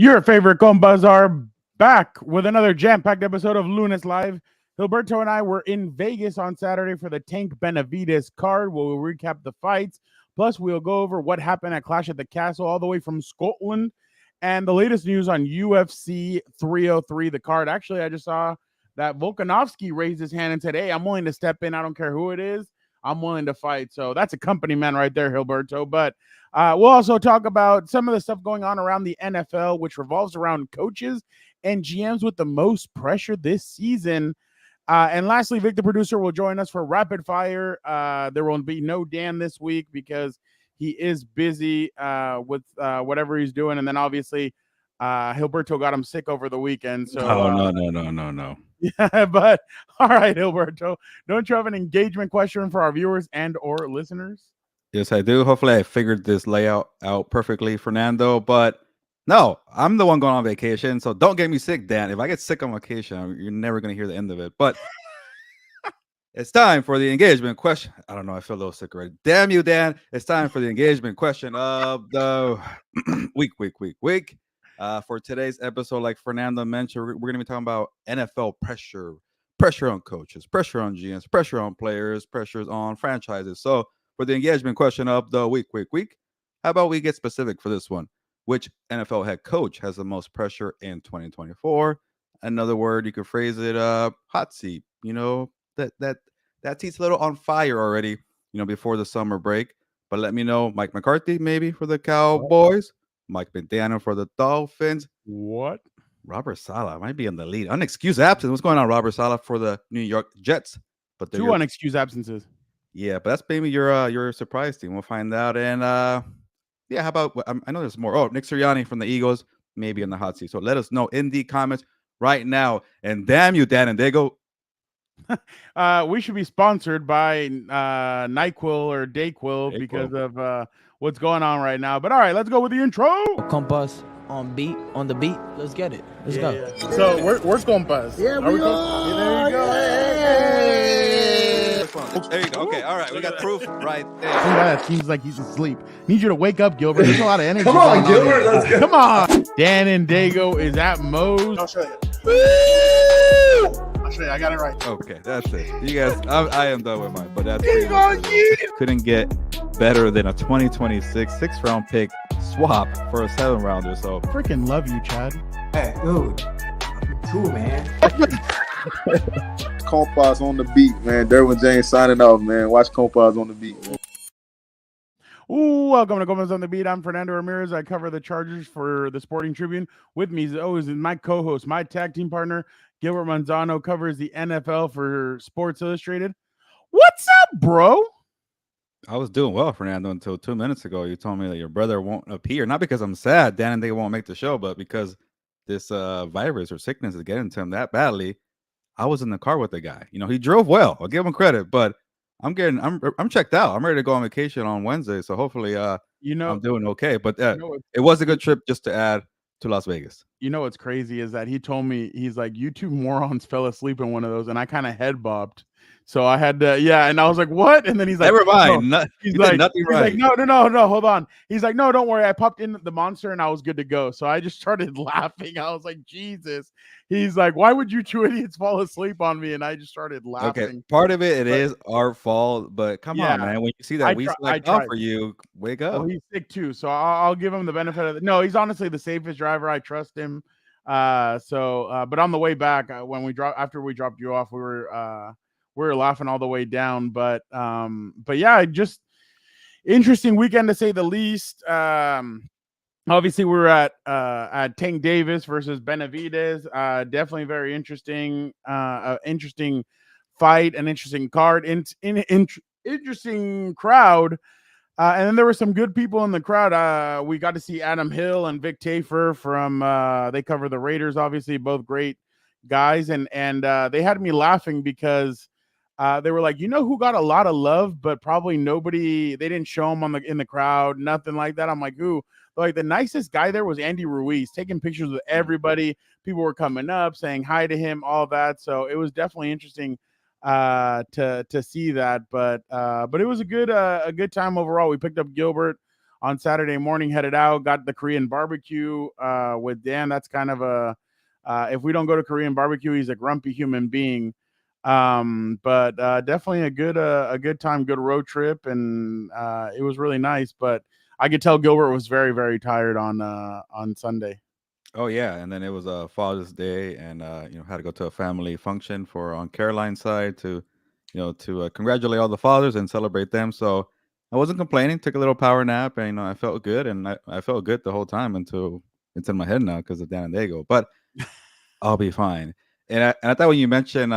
Your favorite Compas are back with another jam-packed episode of Lunes Live. Gilberto and I were in Vegas on Saturday for the Tank Benavides card. We'll recap the fights. Plus, we'll go over what happened at Clash at the Castle all the way from Scotland and the latest news on UFC 303, the card. Actually, I just saw that Volkanovski raised his hand and said, hey, I'm willing to step in. I don't care who it is. I'm willing to fight. So that's a company man right there, Gilberto. But we'll also talk about some of the stuff going on around the NFL, which revolves around coaches and GMs with the most pressure this season. And lastly, Vic, the producer, will join us for rapid fire. There will be no Dan this week because he is busy with whatever he's doing. And then obviously, Gilberto got him sick over the weekend. So no. Yeah, but all right, Gilberto, don't you have an engagement question for our viewers and or listeners? Yes, I do. Hopefully I figured this layout out perfectly, Fernando. But no, I'm the one going on vacation, so don't get me sick, Dan. If I get sick on vacation, you're never going to hear the end of it. But it's time for the engagement question. I don't know. I feel a little sick already. Damn you, Dan. It's time for the engagement question of the week. For today's episode, like Fernando mentioned, we're going to be talking about NFL pressure on coaches, pressure on GMs, pressure on players, pressures on franchises. So for the engagement question of the week, how about we get specific for this one? Which NFL head coach has the most pressure in 2024? Another word, you could phrase it, hot seat. You know, that seat's a little on fire already, before the summer break. But let me know, Mike McCarthy maybe for the Cowboys, Mike McDaniel for the Dolphins. What? Robert Saleh might be in the lead. Unexcused absence. What's going on, Robert Saleh for the New York Jets? But two unexcused absences. Yeah, but that's maybe your surprise team. We'll find out. And yeah, how about I know there's more. Oh, Nick Sirianni from the Eagles, maybe in the hot seat. So let us know in the comments right now. And damn you, Dan and Dago. We should be sponsored by NyQuil or Dayquil because of what's going on right now. But all right, let's go with the intro. Compas on the beat. Let's get it. Let's go. Yeah. So where's Compas? Yeah, we are. There you go. There you go. Okay, all right. We got proof right there. That seems like he's asleep. Need you to wake up, Gilbert. There's a lot of energy. Come on, Gilbert. Let's go. Come on. Dan and Dago is at Moe's. I'll show you. I got it right. Okay, that's it. You guys, I am done with mine, but that's couldn't get better than a 2026 6th-round pick swap for a 7-rounder. So freaking love you, Chad. Hey, dude. Cool, man. Compas on the beat, man. Derwin James signing off, man. Watch Compas on the beat, man. Ooh, welcome to Compas on the Beat. I'm Fernando Ramirez. I cover the Chargers for the Sporting Tribune. With me, as always, is my co-host, my tag team partner, Gilbert Manzano, covers the NFL for Sports Illustrated. What's up, bro? I was doing well, Fernando, until 2 minutes ago. You told me that your brother won't appear. Not because I'm sad, Dan and they won't make the show, but because this virus or sickness is getting to him that badly. I was in the car with the guy. He drove well. I'll give him credit, but I'm checked out. I'm ready to go on vacation on Wednesday, so hopefully I'm doing okay. But it was a good trip just to add to Las Vegas. You know what's crazy is that he told me, he's like, you two morons fell asleep in one of those, and I kind of head bobbed. So I had to, and I was like, what? And then he's like, never mind. No. He's like, nothing right. He's like, no, hold on. He's like, no, don't worry. I popped in the Monster and I was good to go. So I just started laughing. I was like, Jesus. He's like, why would you two idiots fall asleep on me? And I just started laughing. Okay, part of it is our fault, but come on, man. When you see that we select off for you, wake up. Oh, he's sick too, so I'll give him the benefit of it. No, he's honestly the safest driver. I trust him. But on the way back, after we dropped you off, we were laughing all the way down. But yeah, just interesting weekend to say the least. Obviously, we're at Tank Davis versus Benavides. Definitely very interesting. Interesting fight, an interesting card, interesting crowd. And then there were some good people in the crowd. We got to see Adam Hill and Vic Tafur from they cover the Raiders, obviously, both great guys. And they had me laughing because they were like, who got a lot of love, but probably nobody, they didn't show him in the crowd, nothing like that. I'm like, who? Like, the nicest guy there was Andy Ruiz, taking pictures with everybody. People were coming up, saying hi to him, all that. So it was definitely interesting to see that. But it was a good time overall. We picked up Gilbert on Saturday morning, headed out, got the Korean barbecue with Dan. That's kind of a if we don't go to Korean barbecue, he's a grumpy human being. But definitely a good time, good road trip, and it was really nice. But I could tell Gilbert was very, very tired on Sunday. Oh yeah, and then it was Father's Day, and had to go to a family function for on Caroline's side to, congratulate all the fathers and celebrate them. So I wasn't complaining. Took a little power nap, and I felt good, and I felt good the whole time until it's in my head now because of Dan and Diego. But I'll be fine. And I thought when you mentioned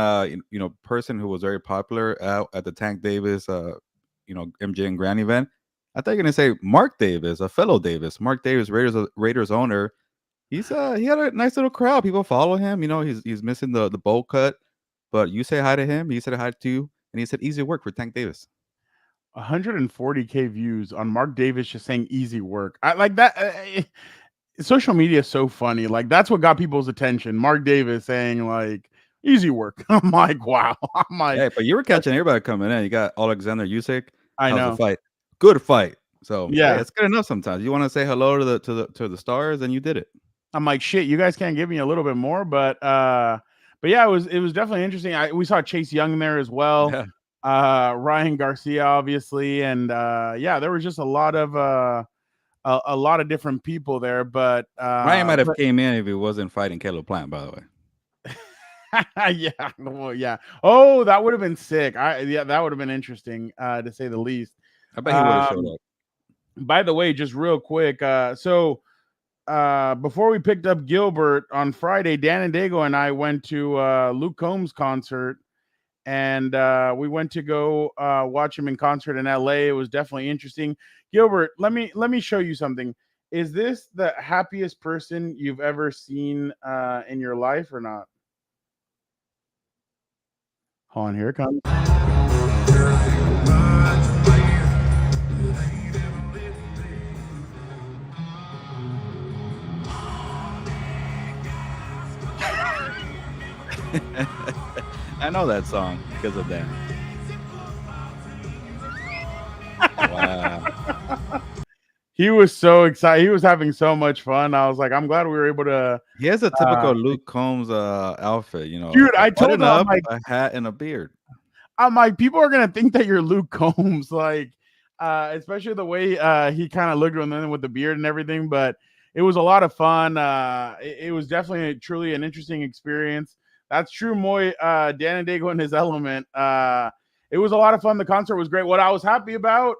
person who was very popular at the Tank Davis MJ and Grand event, I thought you were gonna say Mark Davis, a fellow Davis. Mark Davis, Raiders owner. He had a nice little crowd. People follow him. He's missing the bowl cut, but you say hi to him. He said hi to you, and he said easy work for Tank Davis. 140K views on Mark Davis just saying easy work. I like that. Social media is so funny. Like that's what got people's attention. Mark Davis saying like easy work. I'm like, wow. I'm like, Hey, but you were catching everybody coming in. You got Alexander Usyk. I How's know. the fight? Good fight. So Yeah. hey, it's good enough sometimes. You want to say hello to the stars, and you did it. I'm like, shit, you guys can't give me a little bit more, but yeah, it was definitely interesting. We saw Chase Young there as well. Yeah. Ryan Garcia, obviously, and yeah, there was just a lot of different people there. But Ryan might have came in if he wasn't fighting Caleb Plant, by the way. yeah, well, yeah. Oh, that would have been sick. That would have been interesting, to say the least. I bet he would have showed up. By the way, just real quick, so before we picked up Gilbert on Friday, Dan and Diego and I went to Luke Combs' concert, and we went to go watch him in concert in LA. It was definitely interesting. Gilbert, let me show you something. Is this the happiest person you've ever seen in your life or not? Hold on, here it comes. I know that song because of that. Wow. He was so excited. He was having so much fun. I was like, I'm glad we were able to. He has a typical Luke Combs outfit, Dude, I told him, I'm like, a hat and a beard. I'm like, people are gonna think that you're Luke Combs, like, especially the way he kind of looked with the beard and everything. But it was a lot of fun. It was definitely truly an interesting experience. That's true, Moy. Dan and Diego in his element. It was a lot of fun. The concert was great. What I was happy about,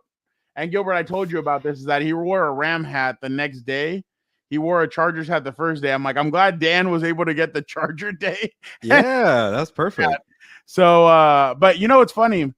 and Gilbert, I told you about this, is that he wore a Ram hat the next day. He wore a Chargers hat the first day. I'm like, I'm glad Dan was able to get the Charger day. Yeah, that's perfect. So, but you know what's funny?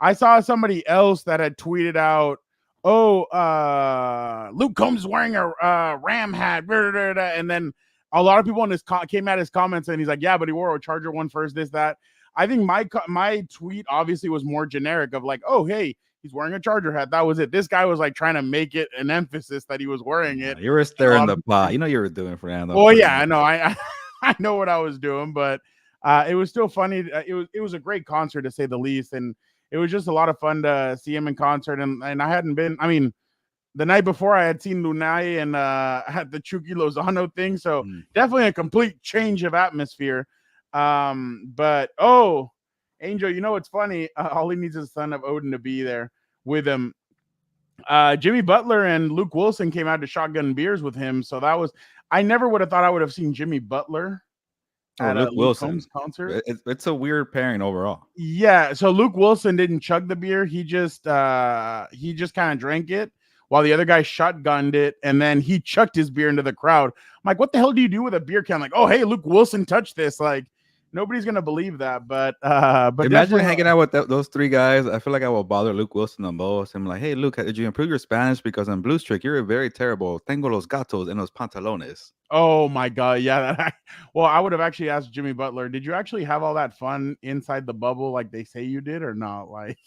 I saw somebody else that had tweeted out, Luke Combs is wearing a Ram hat, and then a lot of people in his came at his comments and he's like, yeah, but he wore a Charger one first, this, that. I think my tweet obviously was more generic of like, oh, hey, he's wearing a Charger hat. That was it. This guy was like trying to make it an emphasis that he was wearing it. You were stirring the pot. You know you were doing Fernando. Well, yeah, I know. I know what I was doing, but it was still funny. It was a great concert to say the least, and it was just a lot of fun to see him in concert. And I hadn't been. I mean, the night before I had seen Lunay and had the Chucky Lozano thing, so definitely a complete change of atmosphere. But Angel, you know what's funny? All he needs is the son of Odin to be there with him. Jimmy Butler and Luke Wilson came out to shotgun beers with him, so that was. I never would have thought I would have seen Jimmy Butler at Luke Wilson Combs concert. It's a weird pairing overall. Yeah, so Luke Wilson didn't chug the beer. He just kind of drank it while the other guy shotgunned it, and then he chucked his beer into the crowd. I'm like, what the hell do you do with a beer can? Like, oh, hey, Luke Wilson touched this. Like, nobody's gonna believe that. But imagine hanging out with those three guys. I feel like I will bother Luke Wilson the most. I'm like, hey, Luke, did you improve your Spanish? Because on Blue Streak, you're very terrible. Tengo los gatos en los pantalones. Oh my god, yeah. Well, I would have actually asked Jimmy Butler, did you actually have all that fun inside the bubble like they say you did, or not? Like,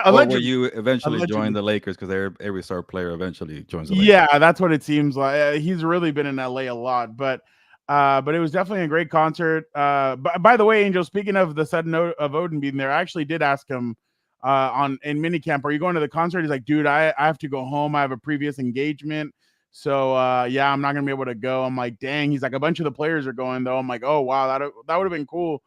or will you eventually join the Lakers? Because every star player eventually joins the Lakers. Yeah, that's what it seems like. He's really been in LA a lot, but it was definitely a great concert. By the way, Angel, speaking of the sudden note of Odin being there, I actually did ask him on in minicamp, are you going to the concert? He's like, dude, I have to go home. I have a previous engagement. So yeah, I'm not gonna be able to go. I'm like, dang. He's like, a bunch of the players are going though. I'm like, oh wow, that would have been cool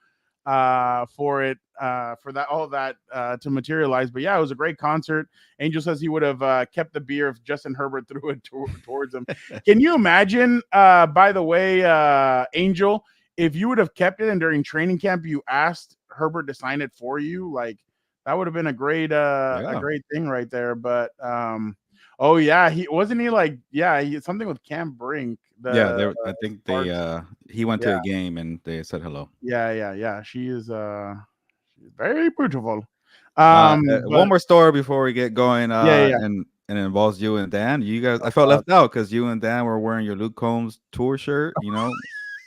for it for that all that to materialize. But yeah, it was a great concert. Angel says he would have kept the beer if Justin Herbert threw it towards him. Can you imagine? By the way, Angel, if you would have kept it and during training camp you asked Herbert to sign it for you, like that would have been a great thing right there. But oh yeah, he wasn't he like something with Cam Brink. I think he went to a game and they said hello. Yeah. She is she's very beautiful. One more story before we get going. Yeah. And it involves you and Dan. You guys, I felt left out because you and Dan were wearing your Luke Combs tour shirt. You know,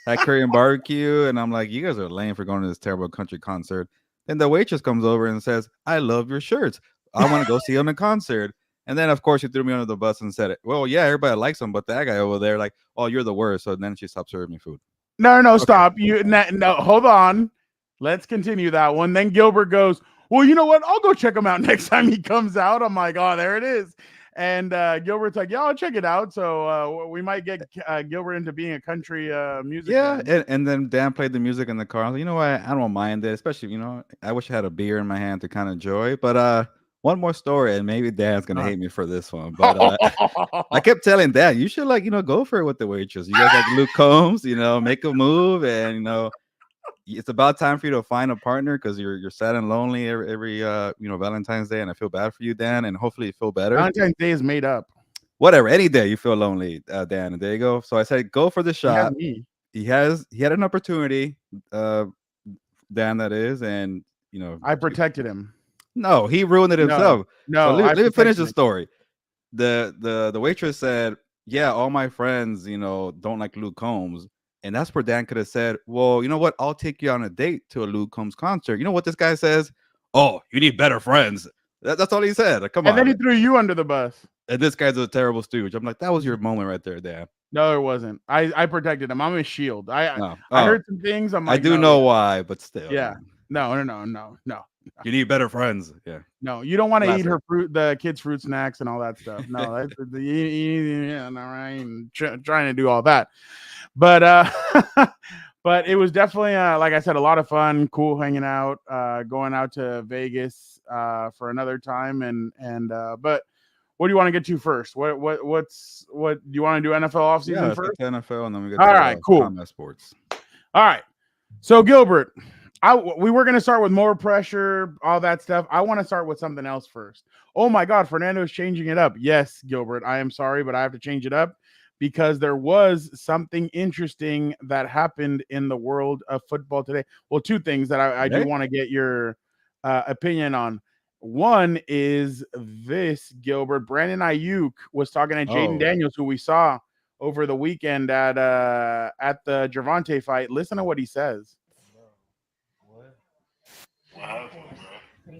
at Korean barbecue, and I'm like, you guys are lame for going to this terrible country concert. Then the waitress comes over and says, "I love your shirts. I want to go see you on the concert." And then, of course, she threw me under the bus and said, "Well, yeah, everybody likes him, but that guy over there, like, oh, you're the worst." So then she stopped serving me food. No, okay. Stop. No, hold on. Let's continue that one. Then Gilbert goes, well, you know what? I'll go check him out next time he comes out. I'm like, oh, there it is. And Gilbert's like, yeah, I'll check it out. So we might get Gilbert into being a country music. Yeah, and then Dan played the music in the car. I was like, you know what? I don't mind it, especially, I wish I had a beer in my hand to kind of enjoy. But one more story, and maybe Dan's gonna hate me for this one. But I kept telling Dan, you should go for it with the waitress. You guys like Luke Combs, make a move, and it's about time for you to find a partner because you're sad and lonely every Valentine's Day, and I feel bad for you, Dan, and hopefully you feel better. Valentine's Day is made up. Whatever, any day you feel lonely, Dan, and there you go. So I said, go for the shot. He had an opportunity, Dan, that is, and I protected him. No, he ruined it himself. No, so let me finish the story. The waitress said, yeah, all my friends, don't like Luke Combs. And that's where Dan could have said, well, you know what? I'll take you on a date to a Luke Combs concert. You know what this guy says? Oh, you need better friends. That's all he said. Like, come on. And then he threw you under the bus. And this guy's a terrible stooge. I'm like, that was your moment right there, Dan. No, it wasn't. I protected him. I'm his shield. I heard some things. I'm like, I do know why, but still. Yeah. No. You need better friends. Yeah. No, you don't want to eat the kids' fruit snacks and all that stuff. No, that's trying to do all that. But but it was definitely like I said, a lot of fun, cool hanging out, going out to Vegas for another time, and but what do you want to get to first? What do you want to do? NFL offseason first? NFL, and then we get all right, cool. Combat sports. All right, so Gilbert, we were going to start with more pressure, all that stuff. I want to start with something else first. Oh my God, Fernando is changing it up. Yes, Gilbert, I am sorry, but I have to change it up because there was something interesting that happened in the world of football today. Well, two things that I do want to get your opinion on. One is this, Gilbert. Brandon Ayuk was talking to Jaden Daniels, who we saw over the weekend at the Gervonta fight. Listen to what he says.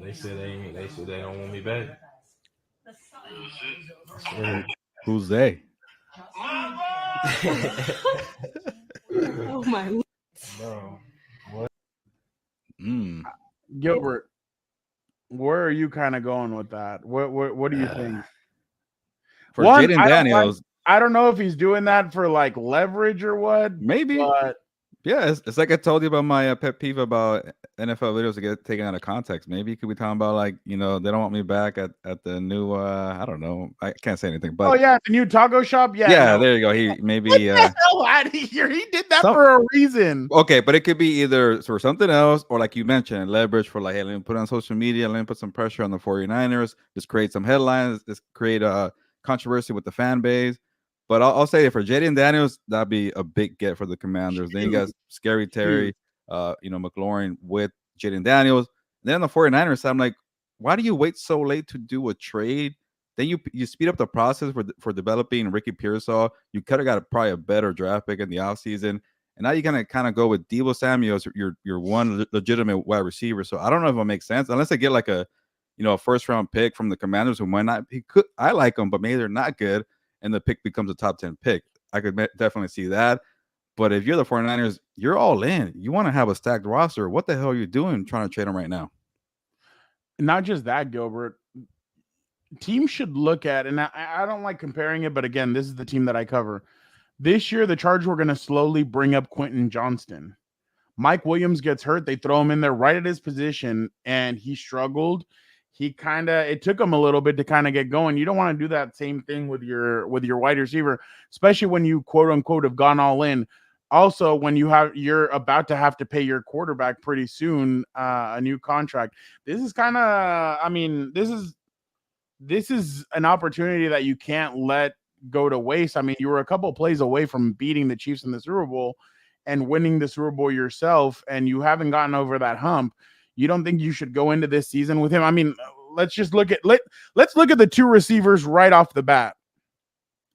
They said they don't want me back. Who's they? Oh my. Bro, what? Gilbert, where are you kind of going with that? What do you think? For Jaden Daniels, I don't know if he's doing that for like leverage or what. Maybe. But yeah, it's like I told you about my pet peeve about NFL videos to get taken out of context. Maybe you could be talking about they don't want me back at the new I don't know. I can't say anything. But the new taco shop. Yeah, there you go. He maybe get the hell out of here. He did that for a reason. Okay, but it could be either for something else or like you mentioned, leverage for hey, let me put it on social media, let me put some pressure on the 49ers, just create some headlines, just create a controversy with the fan base. But I'll say it for Jaden Daniels, that'd be a big get for the Commanders. Then you got Scary Terry, McLaurin with Jaden Daniels. Then on the 49ers side, I'm like, why do you wait so late to do a trade? Then you speed up the process for developing Ricky Pearsall. You could have got probably a better draft pick in the offseason. And now you're going to kind of go with Deebo Samuel as your one legitimate wide receiver. So I don't know if it makes sense. Unless they get like a first-round pick from the Commanders who might not – I like them, but maybe they're not good. And the pick becomes a top 10 pick. I could definitely see that. But if you're the 49ers, you're all in. You want to have a stacked roster. What the hell are you doing trying to trade them right now? not just that, Gilbert. Teams should look at, and I don't like comparing it, but again, this is the team that I cover. This year, the Chargers were going to slowly bring up Quentin Johnston. Mike Williams gets hurt. They throw him in there right at his position, and he struggled. It took him a little bit to kind of get going. You don't want to do that same thing with your wide receiver, especially when you quote unquote have gone all in. Also, when you're about to have to pay your quarterback pretty soon a new contract. This is kind of, I mean, this is an opportunity that you can't let go to waste. I mean, you were a couple plays away from beating the Chiefs in the Super Bowl and winning the Super Bowl yourself, and you haven't gotten over that hump. You don't think you should go into this season with him? I mean, let's look at the two receivers right off the bat.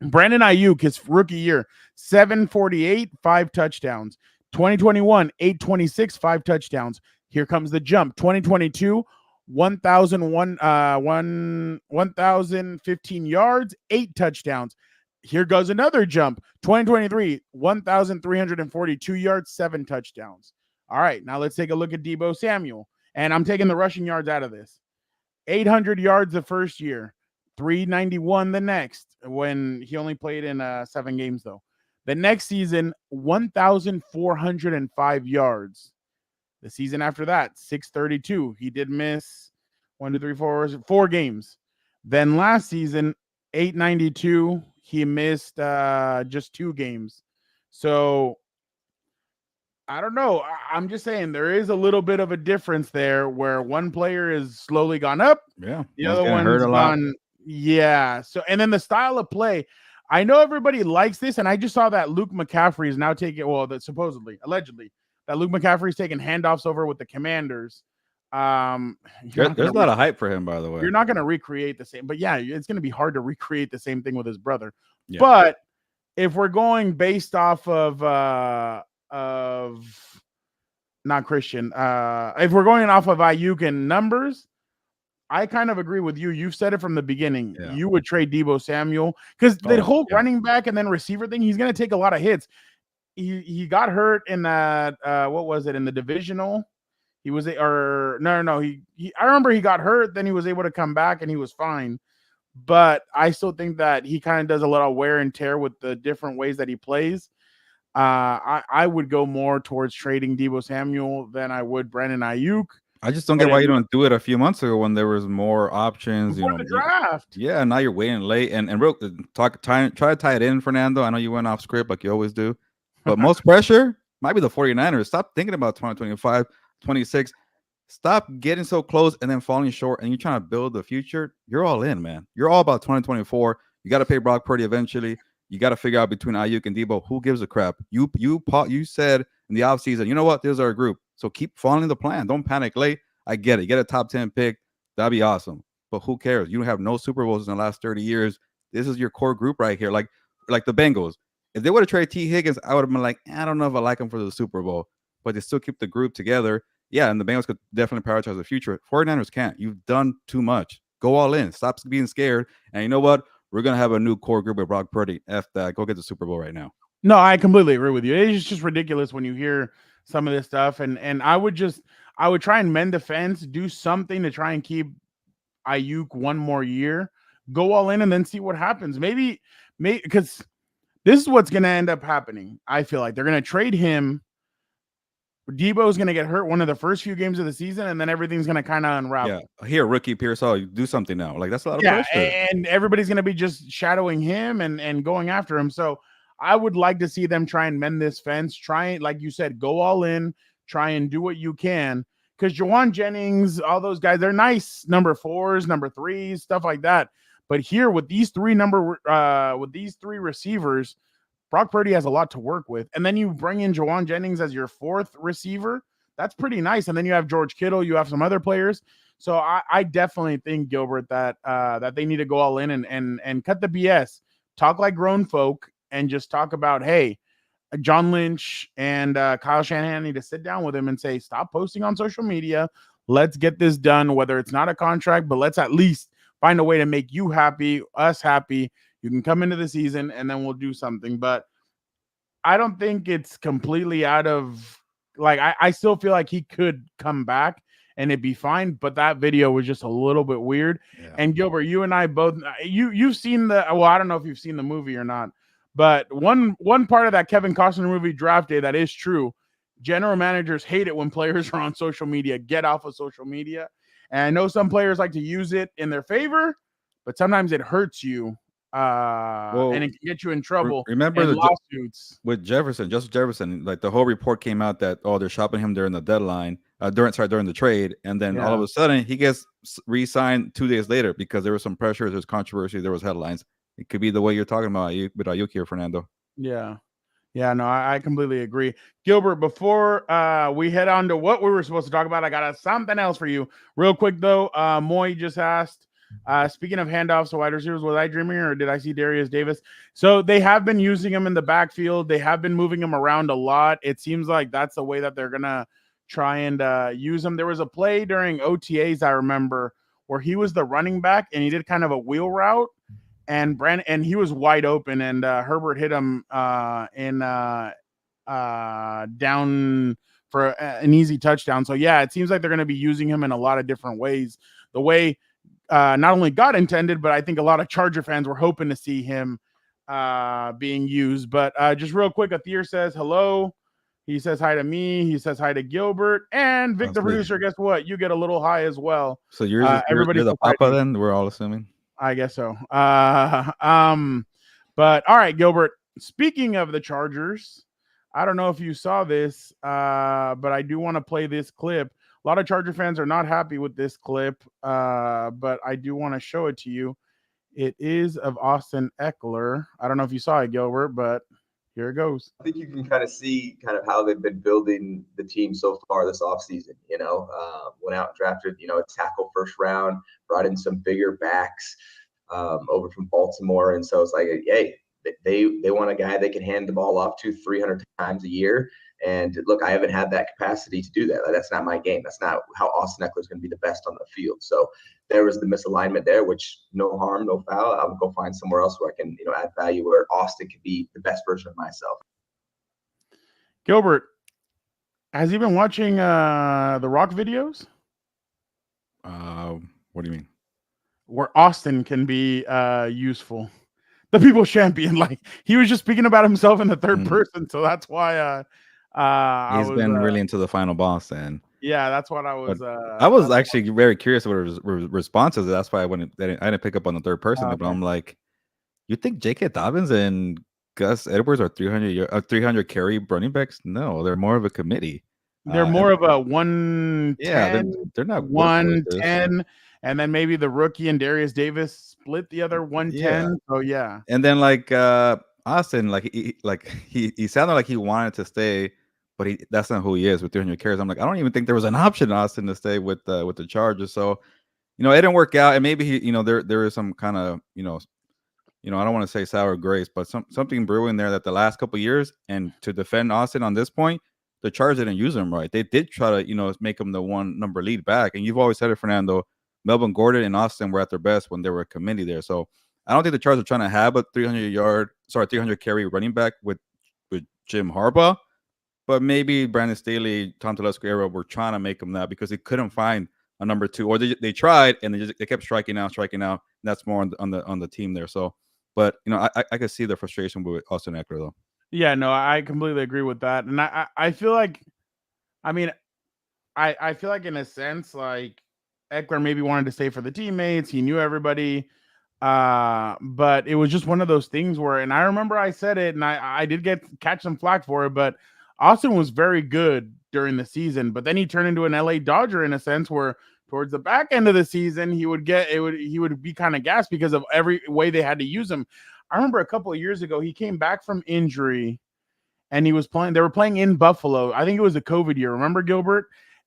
Brandon Ayuk, his rookie year, 748, 5 touchdowns. 2021, 826, 5 touchdowns. Here comes the jump. 2022, 1,015 yards, 8 touchdowns. Here goes another jump. 2023, 1,342 yards, 7 touchdowns. All right, now let's take a look at Deebo Samuel. And I'm taking the rushing yards out of this. 800 yards the first year, 391 the next, when he only played in 7 games, though. The next season, 1,405 yards. The season after that, 632. He did miss 4 games. Then last season, 892. He missed just 2 games. So I don't know. I'm just saying there is a little bit of a difference there where one player is slowly gone up. Yeah. The other one's gone. Yeah. So, and then the style of play, I know everybody likes this. And I just saw that Luke McCaffrey is now taking, allegedly, that Luke McCaffrey is taking handoffs over with the Commanders. There's a lot of hype for him, by the way. You're not going to recreate the same, but yeah, it's going to be hard to recreate the same thing with his brother. Yeah. But if we're going based off of not Christian, if we're going off of Ayuk and numbers, I kind of agree with you. You've said it from the beginning. Yeah. You would trade Deebo Samuel because the whole running back and then receiver thing, he's going to take a lot of hits. He got hurt in that what was it, in the divisional? He was I remember he got hurt, then he was able to come back and he was fine. But I still think that he kind of does a little wear and tear with the different ways that he plays. I would go more towards trading Deebo Samuel than I would Brandon Ayuk. I just don't get why you don't do it a few months ago when there was more options. Before the draft. Yeah, now you're waiting late. And real try to tie it in, Fernando. I know you went off script like you always do. But most pressure might be the 49ers. Stop thinking about 2025, 26. Stop getting so close and then falling short, and you're trying to build the future. You're all in, man. You're all about 2024. You got to pay Brock Purdy eventually. You got to figure out between Ayuk and Deebo, who gives a crap. You said in the offseason, you know what? This is our group. So keep following the plan. Don't panic late. I get it. Get a top 10 pick. That'd be awesome. But who cares? You don't have no Super Bowls in the last 30 years. This is your core group right here. Like the Bengals. If they would have traded T. Higgins, I would have been like, I don't know if I like him for the Super Bowl. But they still keep the group together. Yeah, and the Bengals could definitely prioritize the future. 49ers can't. You've done too much. Go all in. Stop being scared. And you know what? We're going to have a new core group with Brock Purdy. F that. Go get the Super Bowl right now. No, I completely agree with you. It's just ridiculous when you hear some of this stuff. And I would try and mend the fence, do something to try and keep Ayuk one more year, go all in, and then see what happens. Maybe because this is what's going to end up happening. I feel like they're going to trade him. Deebo is going to get hurt one of the first few games of the season, and then everything's going to kind of unravel. Yeah, here, rookie Pearsall, you do something now. Like, that's a lot of pressure. And everybody's going to be just shadowing him and going after him. So I would like to see them try and mend this fence. Try, like you said, go all in. Try and do what you can. Because Jawan Jennings, all those guys, they're nice number 4s, number 3s, stuff like that. But here with these three receivers, Brock Purdy has a lot to work with. And then you bring in Jawan Jennings as your 4th receiver. That's pretty nice. And then you have George Kittle. You have some other players. So I definitely think, Gilbert, that they need to go all in and cut the BS. Talk like grown folk and just talk about, hey, John Lynch and Kyle Shanahan need to sit down with him and say, stop posting on social media. Let's get this done, whether it's not a contract, but let's at least find a way to make you happy, us happy. You can come into the season and then we'll do something. But I don't think it's completely out of, like, I still feel like he could come back and it'd be fine. But that video was just a little bit weird. Yeah. And Gilbert, you and I both, you've seen I don't know if you've seen the movie or not, but one part of that Kevin Costner movie, Draft Day, that is true. General managers hate it when players are on social media. Get off of social media. And I know some players like to use it in their favor, but sometimes it hurts you, and it can get you in trouble. Remember and the lawsuits with Joseph Jefferson, like the whole report came out that they're shopping him during the deadline, during the trade, and then all of a sudden he gets re-signed 2 days later because there was some pressure, there's controversy, there was headlines. It could be the way you're talking about with Ayuk here, Fernando. Yeah. Yeah, no, I completely agree. Gilbert, before we head on to what we were supposed to talk about, I got something else for you. Real quick, though, Moy just asked, speaking of handoffs to wide receivers, was I dreaming or did I see Darius Davis? So they have been using him in the backfield. They have been moving him around a lot. It seems like that's the way that they're going to try and use him. There was a play during OTAs, I remember, where he was the running back and he did kind of a wheel route. And he was wide open, and Herbert hit him down for an easy touchdown. So yeah, it seems like they're going to be using him in a lot of different ways. The way not only God intended, but I think a lot of Charger fans were hoping to see him being used. But just real quick, Athir says hello. He says hi to me. He says hi to Gilbert and Vic, the producer. Guess what? You get a little high as well. So you're the papa then? We're all assuming. I guess so. But all right, Gilbert, speaking of the Chargers, I don't know if you saw this, but I do want to play this clip. A lot of Charger fans are not happy with this clip, but I do want to show it to you. It is of Austin Eckler. I don't know if you saw it, Gilbert, but here it goes. I think you can kind of see kind of how they've been building the team so far this offseason. Went out and drafted, a tackle first round, brought in some bigger backs over from Baltimore. And so it's like, hey, they want a guy they can hand the ball off to 300 times a year. And look, I haven't had that capacity to do that. That's not my game. That's not how Austin Eckler is going to be the best on the field. So there was the misalignment there, which no harm, no foul. I'll go find somewhere else where I can, add value where Austin can be the best version of myself. Gilbert, has he been watching the Rock videos? What do you mean? Where Austin can be useful. The people's champion. Like, he was just speaking about himself in the third person. So that's why he's been really into the final boss. And yeah, that's what I was. I was actually very curious what his responses. That's why I didn't pick up on the third person. Okay. But I'm like, you think J.K. Dobbins and Gus Edwards are 300 carry running backs? No, they're more of a committee. They're more of a 110. Yeah, they're not 110. And then maybe the rookie and Darius Davis split the other 110. Yeah. So yeah. And then like Austin, he sounded like he wanted to stay, but that's not who he is with 300 carries. I'm like, I don't even think there was an option Austin to stay with the Chargers. So, it didn't work out. And maybe he, there is some kind of, I don't want to say sour grapes, but something brewing there that the last couple of years, and to defend Austin on this point, the Chargers didn't use him right. They did try to, make him the one number lead back. And you've always said it, Fernando. Melvin Gordon and Austin were at their best when they were a committee there. So I don't think the Chargers are trying to have a 300 carry running back with Jim Harbaugh, but maybe Brandon Staley, Tom Telesco era were trying to make him that because they couldn't find a number two, or they tried and they kept striking out. And that's more on the team there. So, but I could see the frustration with Austin Eckler though. Yeah, no, I completely agree with that, and I feel like, I feel like in a sense, like, Eckler maybe wanted to stay for the teammates. He knew everybody. But it was just one of those things where, and I remember I said it, and I did catch some flack for it, but Austin was very good during the season. But then he turned into an LA Dodger in a sense where towards the back end of the season, he would be kind of gassed because of every way they had to use him. I remember a couple of years ago, he came back from injury and he was playing. They were playing in Buffalo. I think it was the COVID year. Remember, Gilbert?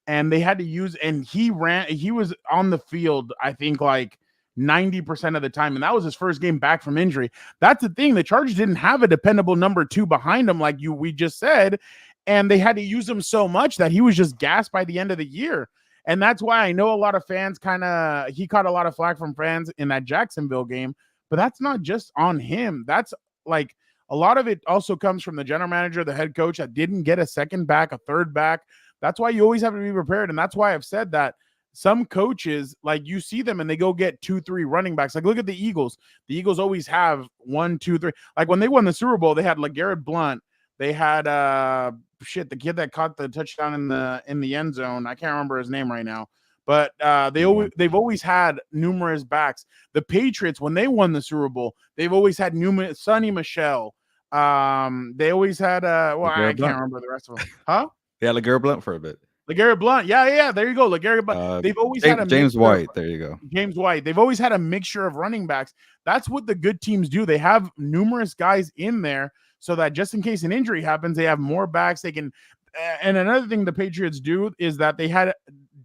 And they had to use, and he was on the field, I think, like 90% of the time. And that was his first game back from injury. That's the thing. The Chargers didn't have a dependable number two behind him, like we just said. And they had to use him so much that he was just gassed by the end of the year. And that's why I know a lot of fans he caught a lot of flack from fans in that Jacksonville game. But that's not just on him. That's like a lot of it also comes from the general manager, the head coach that didn't get a second back, a third back. That's why you always have to be prepared. And that's why I've said that some coaches, like you see them and they go get 2-3 running backs. Like look at the Eagles. The Eagles always have 1, 2, 3. Like when they won the Super Bowl, they had LeGarrette Blount. They had the kid that caught the touchdown in the end zone. I can't remember his name right now. But they've always had numerous backs. The Patriots, when they won the Super Bowl, they've always had Sonny Michel. They always had I can't remember the rest of them. Huh? Yeah, LeGarrette Blount for a bit. LeGarrette Blount. Yeah. There you go. LeGarrette Blount. They've always had a James White. There you go. James White. They've always had a mixture of running backs. That's what the good teams do. They have numerous guys in there so that just in case an injury happens, they have more backs. They can. And another thing the Patriots do is that they had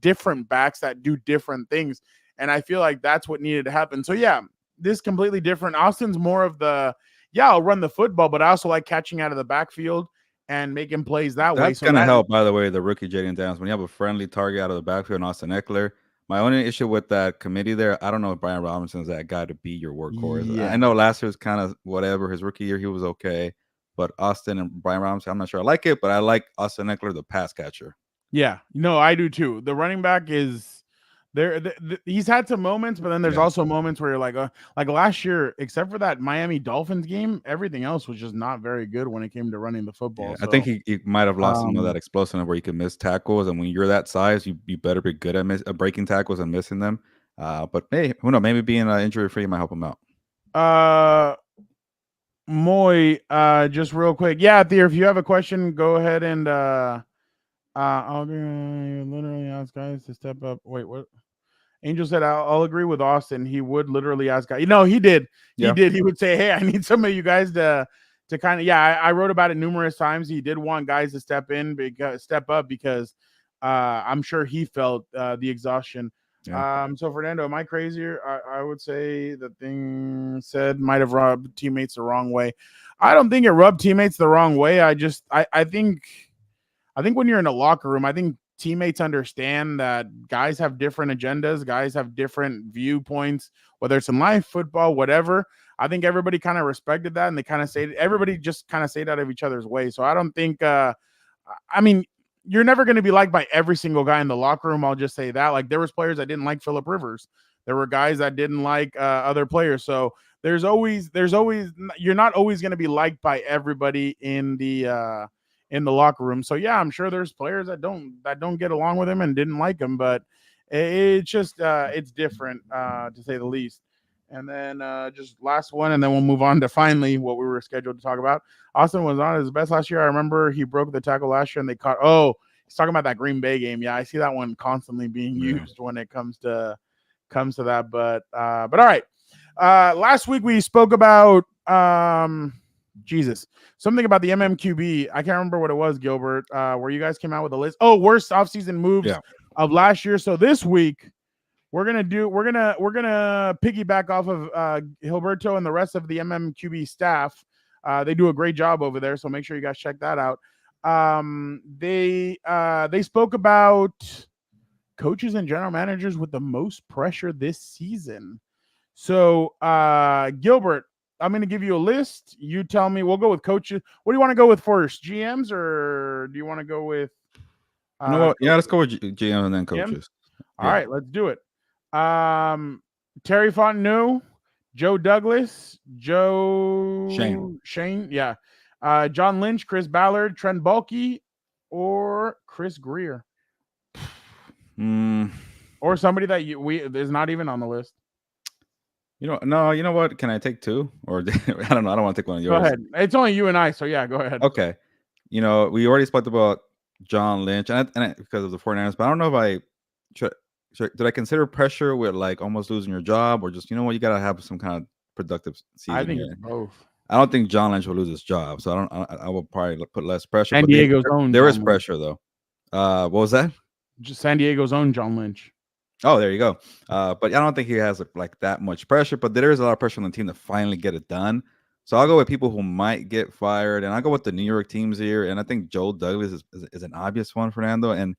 different backs that do different things. And I feel like that's what needed to happen. So yeah, this is completely different. Austin's more of I'll run the football, but I also like catching out of the backfield and making plays that way. That's going to help, by the way, the rookie Jaden Daniels. When you have a friendly target out of the backfield and Austin Eckler, my only issue with that committee there, I don't know if Brian Robinson's that guy to be your workhorse. Yeah. I know last year was kind of whatever. His rookie year, he was okay. But Austin and Brian Robinson, I'm not sure I like it, but I like Austin Eckler, the pass catcher. Yeah, no, I do too. The running back is there. He's had some moments, but then there's also moments where you're like last year, except for that Miami Dolphins game, everything else was just not very good when it came to running the football. Yeah, so, I think he might have lost some of that explosiveness where you can miss tackles, and when you're that size, you better be good at breaking tackles and missing them. But hey, who knows? Maybe being injury free might help him out. Moy, just real quick, Theo, if you have a question, go ahead and I'll literally ask guys to step up. Wait, what? Angel said, I'll agree with Austin. He would literally ask guys. He did. He did. He would say, hey, I need some of you guys to kind of, I wrote about it numerous times. He did want guys to step up because I'm sure he felt the exhaustion. Yeah. So Fernando, am I crazier? I would say the thing said might have rubbed teammates the wrong way. I don't think it rubbed teammates the wrong way. I think when you're in a locker room, I think teammates understand that guys have different agendas, guys have different viewpoints, whether it's in life, football, whatever. I think everybody kind of respected that, and everybody just kind of stayed out of each other's way. So I don't think you're never going to be liked by every single guy in the locker room. I'll just say that. Like there was players that didn't like Phillip Rivers. There were guys that didn't like other players. So there's always you're not always going to be liked by everybody in the locker room. So yeah, I'm sure there's players that don't get along with him and didn't like him, but it's just it's different to say the least. And then just last one, and then we'll move on to finally what we were scheduled to talk about. Austin was on his best last year. I remember he broke the tackle last year and they caught. Oh, he's talking about that Green Bay game. Yeah, I see that one constantly being used when it comes to that. But all right. Last week we spoke about something about the MMQB. I can't remember what it was, Gilbert, where you guys came out with a list. Oh, worst offseason moves of last year. So this week we're gonna piggyback off of Gilberto and the rest of the MMQB staff. They do a great job over there, so make sure you guys check that out. They spoke about coaches and general managers with the most pressure this season. So Gilbert, I'm going to give you a list. You tell me. We'll go with coaches. What do you want to go with first? GMs, or do you want to go with? You know what? Yeah, let's go with GMs and then coaches. All right, let's do it. Terry Fontenot, Joe Douglas, Shane, yeah. John Lynch, Chris Ballard, Trent Baalke, or Chris Greer, or somebody that is not even on the list. You know what? Can I take two? Or I don't know. I don't want to take one of yours. Go ahead. It's only you and I, so yeah, go ahead. Okay. We already spoke about John Lynch and because of the 49ers, but I don't know if did I consider pressure with like almost losing your job, or just you got to have some kind of productive season? I think it's both. I don't think John Lynch will lose his job, so I will probably put less pressure. San Diego's own. There is pressure though. What was that? Just San Diego's own John Lynch. Oh, there you go. But I don't think he has like that much pressure, but there is a lot of pressure on the team to finally get it done. So I'll go with people who might get fired, and I'll go with the New York teams here. And I think Joe Douglas is an obvious one, Fernando. And,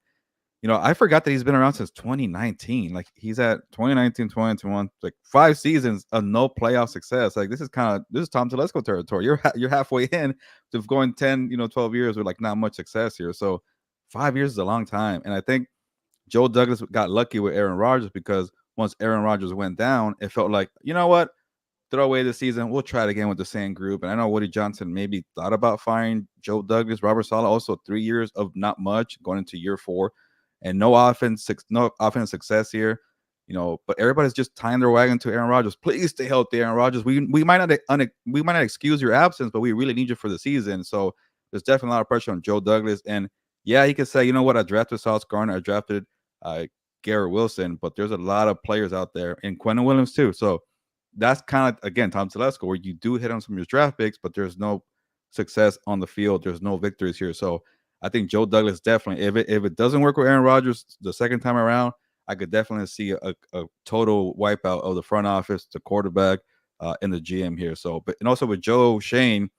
I forgot that he's been around since 2019. Like he's at 2019, 2021, like 5 seasons of no playoff success. Like this is Tom Telesco territory. You're halfway in to going 10, 12 years with like not much success here. So 5 years is a long time. And I think Joe Douglas got lucky with Aaron Rodgers because once Aaron Rodgers went down, it felt like, you know what? Throw away the season. We'll try it again with the same group. And I know Woody Johnson maybe thought about firing Joe Douglas, Robert Saleh, also 3 years of not much going into year 4 and no offense success here. But everybody's just tying their wagon to Aaron Rodgers. Please stay healthy, Aaron Rodgers. We might not excuse your absence, but we really need you for the season. So there's definitely a lot of pressure on Joe Douglas. And yeah, he could say, you know what, I drafted Sauce Gardner, I drafted Garrett Wilson, but there's a lot of players out there, and Quentin Williams too. So that's kind of, again, Tom Telesco, where you do hit on some of your draft picks, but there's no success on the field. There's no victories here. So I think Joe Douglas definitely, if it doesn't work with Aaron Rodgers the second time around, I could definitely see a total wipeout of the front office, the quarterback, and the GM here. So, and also with Joe Shane,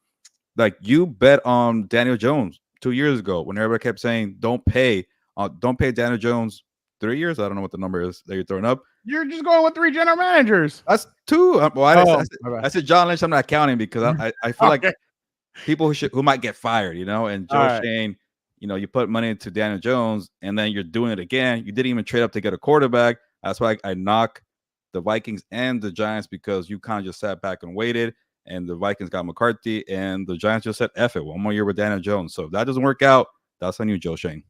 like you bet on Daniel Jones 2 years ago when everybody kept saying don't pay Daniel Jones 3 years. I don't know what the number is that you're throwing up. You're just going with 3 general managers. That's 2. I said John Lynch. I'm not counting because I feel like people who might get fired, and Joe Shane, you put money into Daniel Jones and then you're doing it again. You didn't even trade up to get a quarterback. That's why I knock the Vikings and the Giants because you kind of just sat back and waited, and the Vikings got McCarthy and the Giants just said, F it, one more year with Daniel Jones. So if that doesn't work out, that's on you, Joe Shane.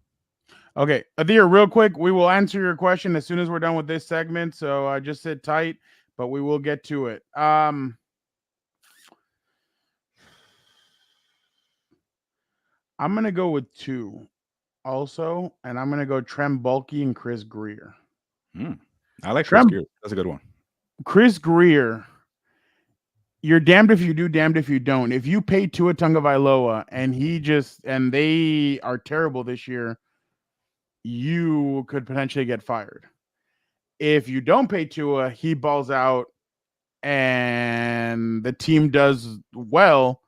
Okay, Adir, real quick, we will answer your question as soon as we're done with this segment. So just sit tight, but we will get to it. I'm going to go with 2 also, and I'm going to go Trem Baalke and Chris Greer. I like Chris Greer. That's a good one. Chris Greer, you're damned if you do, damned if you don't. If you pay Tua Tagovailoa and they are terrible this year, you could potentially get fired. If you don't pay Tua, he balls out and the team does well,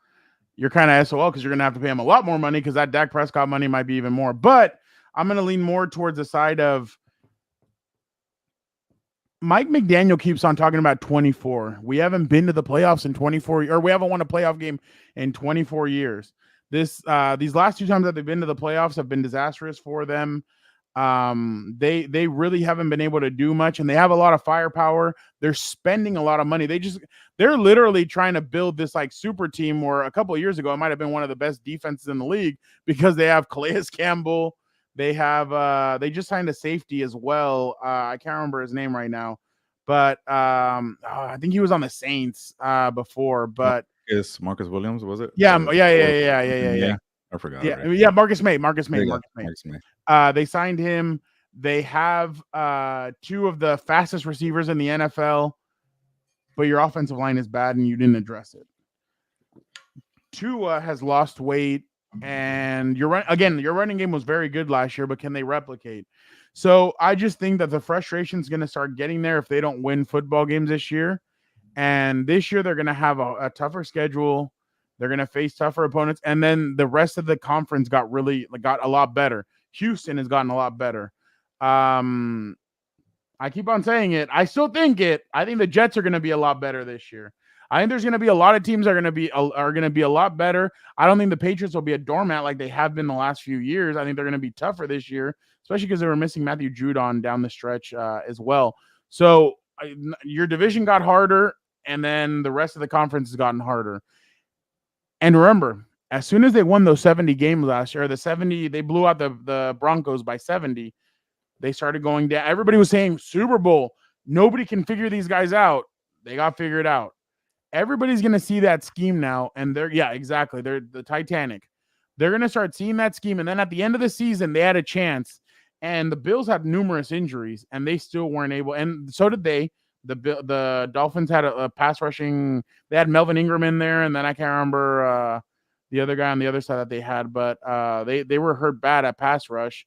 you're kind of SOL because you're going to have to pay him a lot more money because that Dak Prescott money might be even more. But I'm going to lean more towards the side of Mike McDaniel keeps on talking about 24. We haven't been to the playoffs in 24, or we haven't won a playoff game in 24 years. These last 2 times that they've been to the playoffs have been disastrous for them. They really haven't been able to do much, and they have a lot of firepower. They're spending a lot of money. They're literally trying to build this like super team where a couple of years ago it might have been one of the best defenses in the league because they have Calais Campbell. They have they just signed a safety as well. I can't remember his name right now, but I think he was on the Saints before. But is Marcus Williams, was it? Yeah. I forgot. Yeah, Marcus May. They signed him. They have 2 of the fastest receivers in the NFL, but your offensive line is bad and you didn't address it. Tua has lost weight, and your running game was very good last year, but can they replicate? So I just think that the frustration is going to start getting there if they don't win football games this year. And this year they're going to have a tougher schedule. They're going to face tougher opponents. And then the rest of the conference got a lot better. Houston has gotten a lot better. I keep on saying it. I still think it. I think the Jets are going to be a lot better this year. I think there's going to be a lot of teams that are going to be a lot better. I don't think the Patriots will be a doormat like they have been the last few years. I think they're going to be tougher this year, especially because they were missing Matthew Judon down the stretch as well. So your division got harder, and then the rest of the conference has gotten harder. And remember, as soon as they won those 70 games last year, they blew out the Broncos by 70. They started going down. Everybody was saying Super Bowl. Nobody can figure these guys out. They got figured out. Everybody's going to see that scheme now. And they're the Titanic. They're going to start seeing that scheme. And then at the end of the season, they had a chance. And the Bills had numerous injuries, and they still weren't able. And so did they. The Dolphins had a pass rushing. They had Melvin Ingram in there, and then I can't remember the other guy on the other side that they had. But they were hurt bad at pass rush.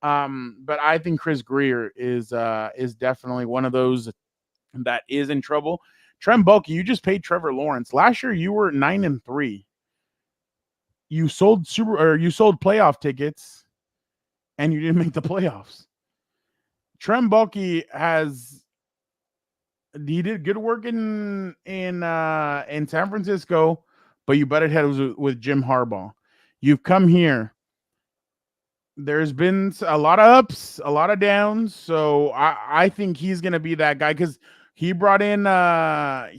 But I think Chris Greer is definitely one of those that is in trouble. Trem Baalke, you just paid Trevor Lawrence. Last year you were 9-3. You sold playoff tickets, and you didn't make the playoffs. Trem Baalke he did good work in San Francisco, but you butted heads with Jim Harbaugh. You've come here. there's been a lot of ups, a lot of downs. So I think he's gonna be that guy because he brought in crap.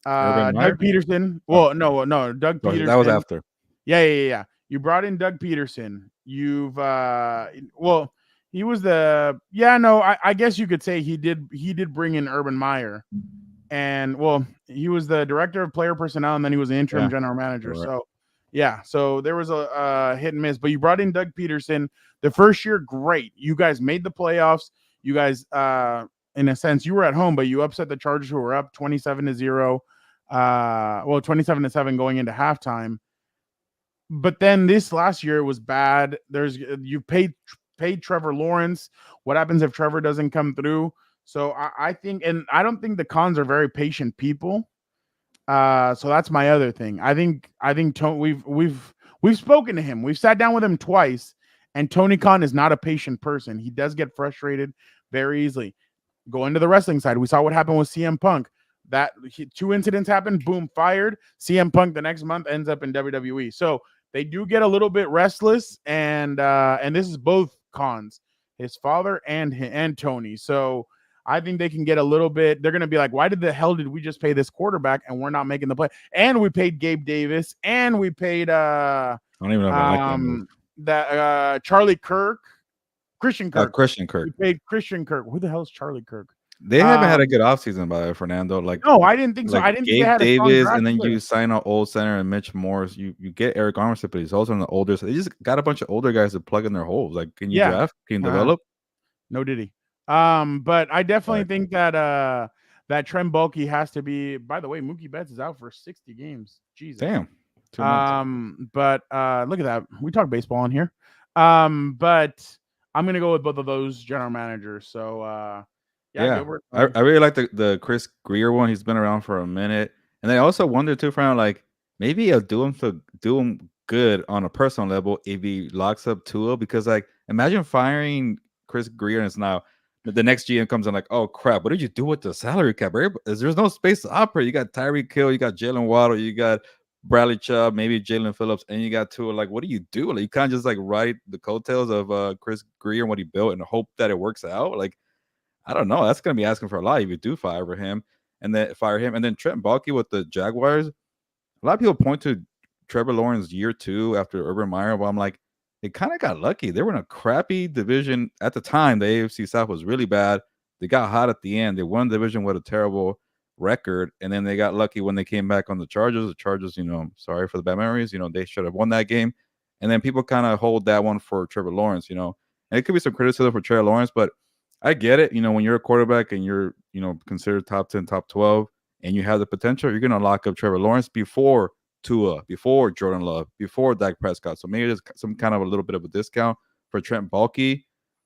Urban Meyer. Doug Peterson. Oh, Well, no, Doug sorry, that was Peterson. after. Yeah. You brought in Doug Peterson. You've well, he was the I guess you could say he did bring in Urban Meyer. And well, he was the director of player personnel, and then he was the interim general manager. Right. So, yeah, so there was a hit and miss. But you brought in Doug Peterson the first year, great. You guys made the playoffs. You guys, in a sense, you were at home, but you upset the Chargers, who were up 27-0. 27-7 going into halftime. But then this last year was bad. You paid Trevor Lawrence. What happens if Trevor doesn't come through? So I think, and I don't think the Cons are very patient people. So that's my other thing. I think we've spoken to him. We've sat down with him twice, and Tony Khan is not a patient person. He does get frustrated very easily. Go into the wrestling side. We saw what happened with CM Punk. Two incidents happened. Boom, fired. CM Punk the next month ends up in WWE. So they do get a little bit restless, and this is both Cons, his father and Tony. So I think they can get a little bit. They're going to be like, why the hell did we just pay this quarterback and we're not making the play? And we paid Gabe Davis, and we paid I don't even know if I like that move. Charlie Kirk, Christian Kirk. Christian Kirk. We paid Christian Kirk. Who the hell is Charlie Kirk? They haven't had a good offseason by the way, Fernando. Like, no, I didn't think so. like I didn't think Gabe they had a strong Davis, draft and then player. you sign an old center and Mitch Morris. You get Eric Armstead, but he's also in the older. So they just got a bunch of older guys to plug in their holes. Like, can you draft? Can you develop? No, did he? But I definitely think that that Trent Baalke has to be. By the way, Mookie Betts is out for 60 games. Jesus, damn. 2 months. But look at that. We talk baseball in here. But I'm gonna go with both of those general managers. So I really like the Chris Greer one. He's been around for a minute, and I also wonder too, Fernando, like maybe it'll do him good on a personal level if he locks up Tua, because like imagine firing Chris Greer and it's now the next GM comes in like, oh crap, what did you do with the salary cap? There's no space to operate. You got Tyreek Hill, you got Jalen Waddle, you got Bradley Chubb, maybe Jalen Phillips, and you got Tua. Like, what do you do? Like, you can't just like ride the coattails of Chris Greer and what he built and hope that it works out. Like, I don't know. That's gonna be asking for a lot if you do fire him, and then Trent Baalke with the Jaguars. A lot of people point to Trevor Lawrence year 2 after Urban Meyer, but I'm like, they kind of got lucky. They were in a crappy division at the time. The AFC South was really bad. They got hot at the end. They won the division with a terrible record, and then they got lucky when they came back on the Chargers. The Chargers, sorry for the bad memories. They should have won that game. And then people kind of hold that one for Trevor Lawrence. And it could be some criticism for Trevor Lawrence, but I get it. When you're a quarterback and you're, considered top 10, top 12, and you have the potential, you're going to lock up Trevor Lawrence before Tua, before Jordan Love, before Dak Prescott. So maybe there's some kind of a little bit of a discount for Trent Baalke.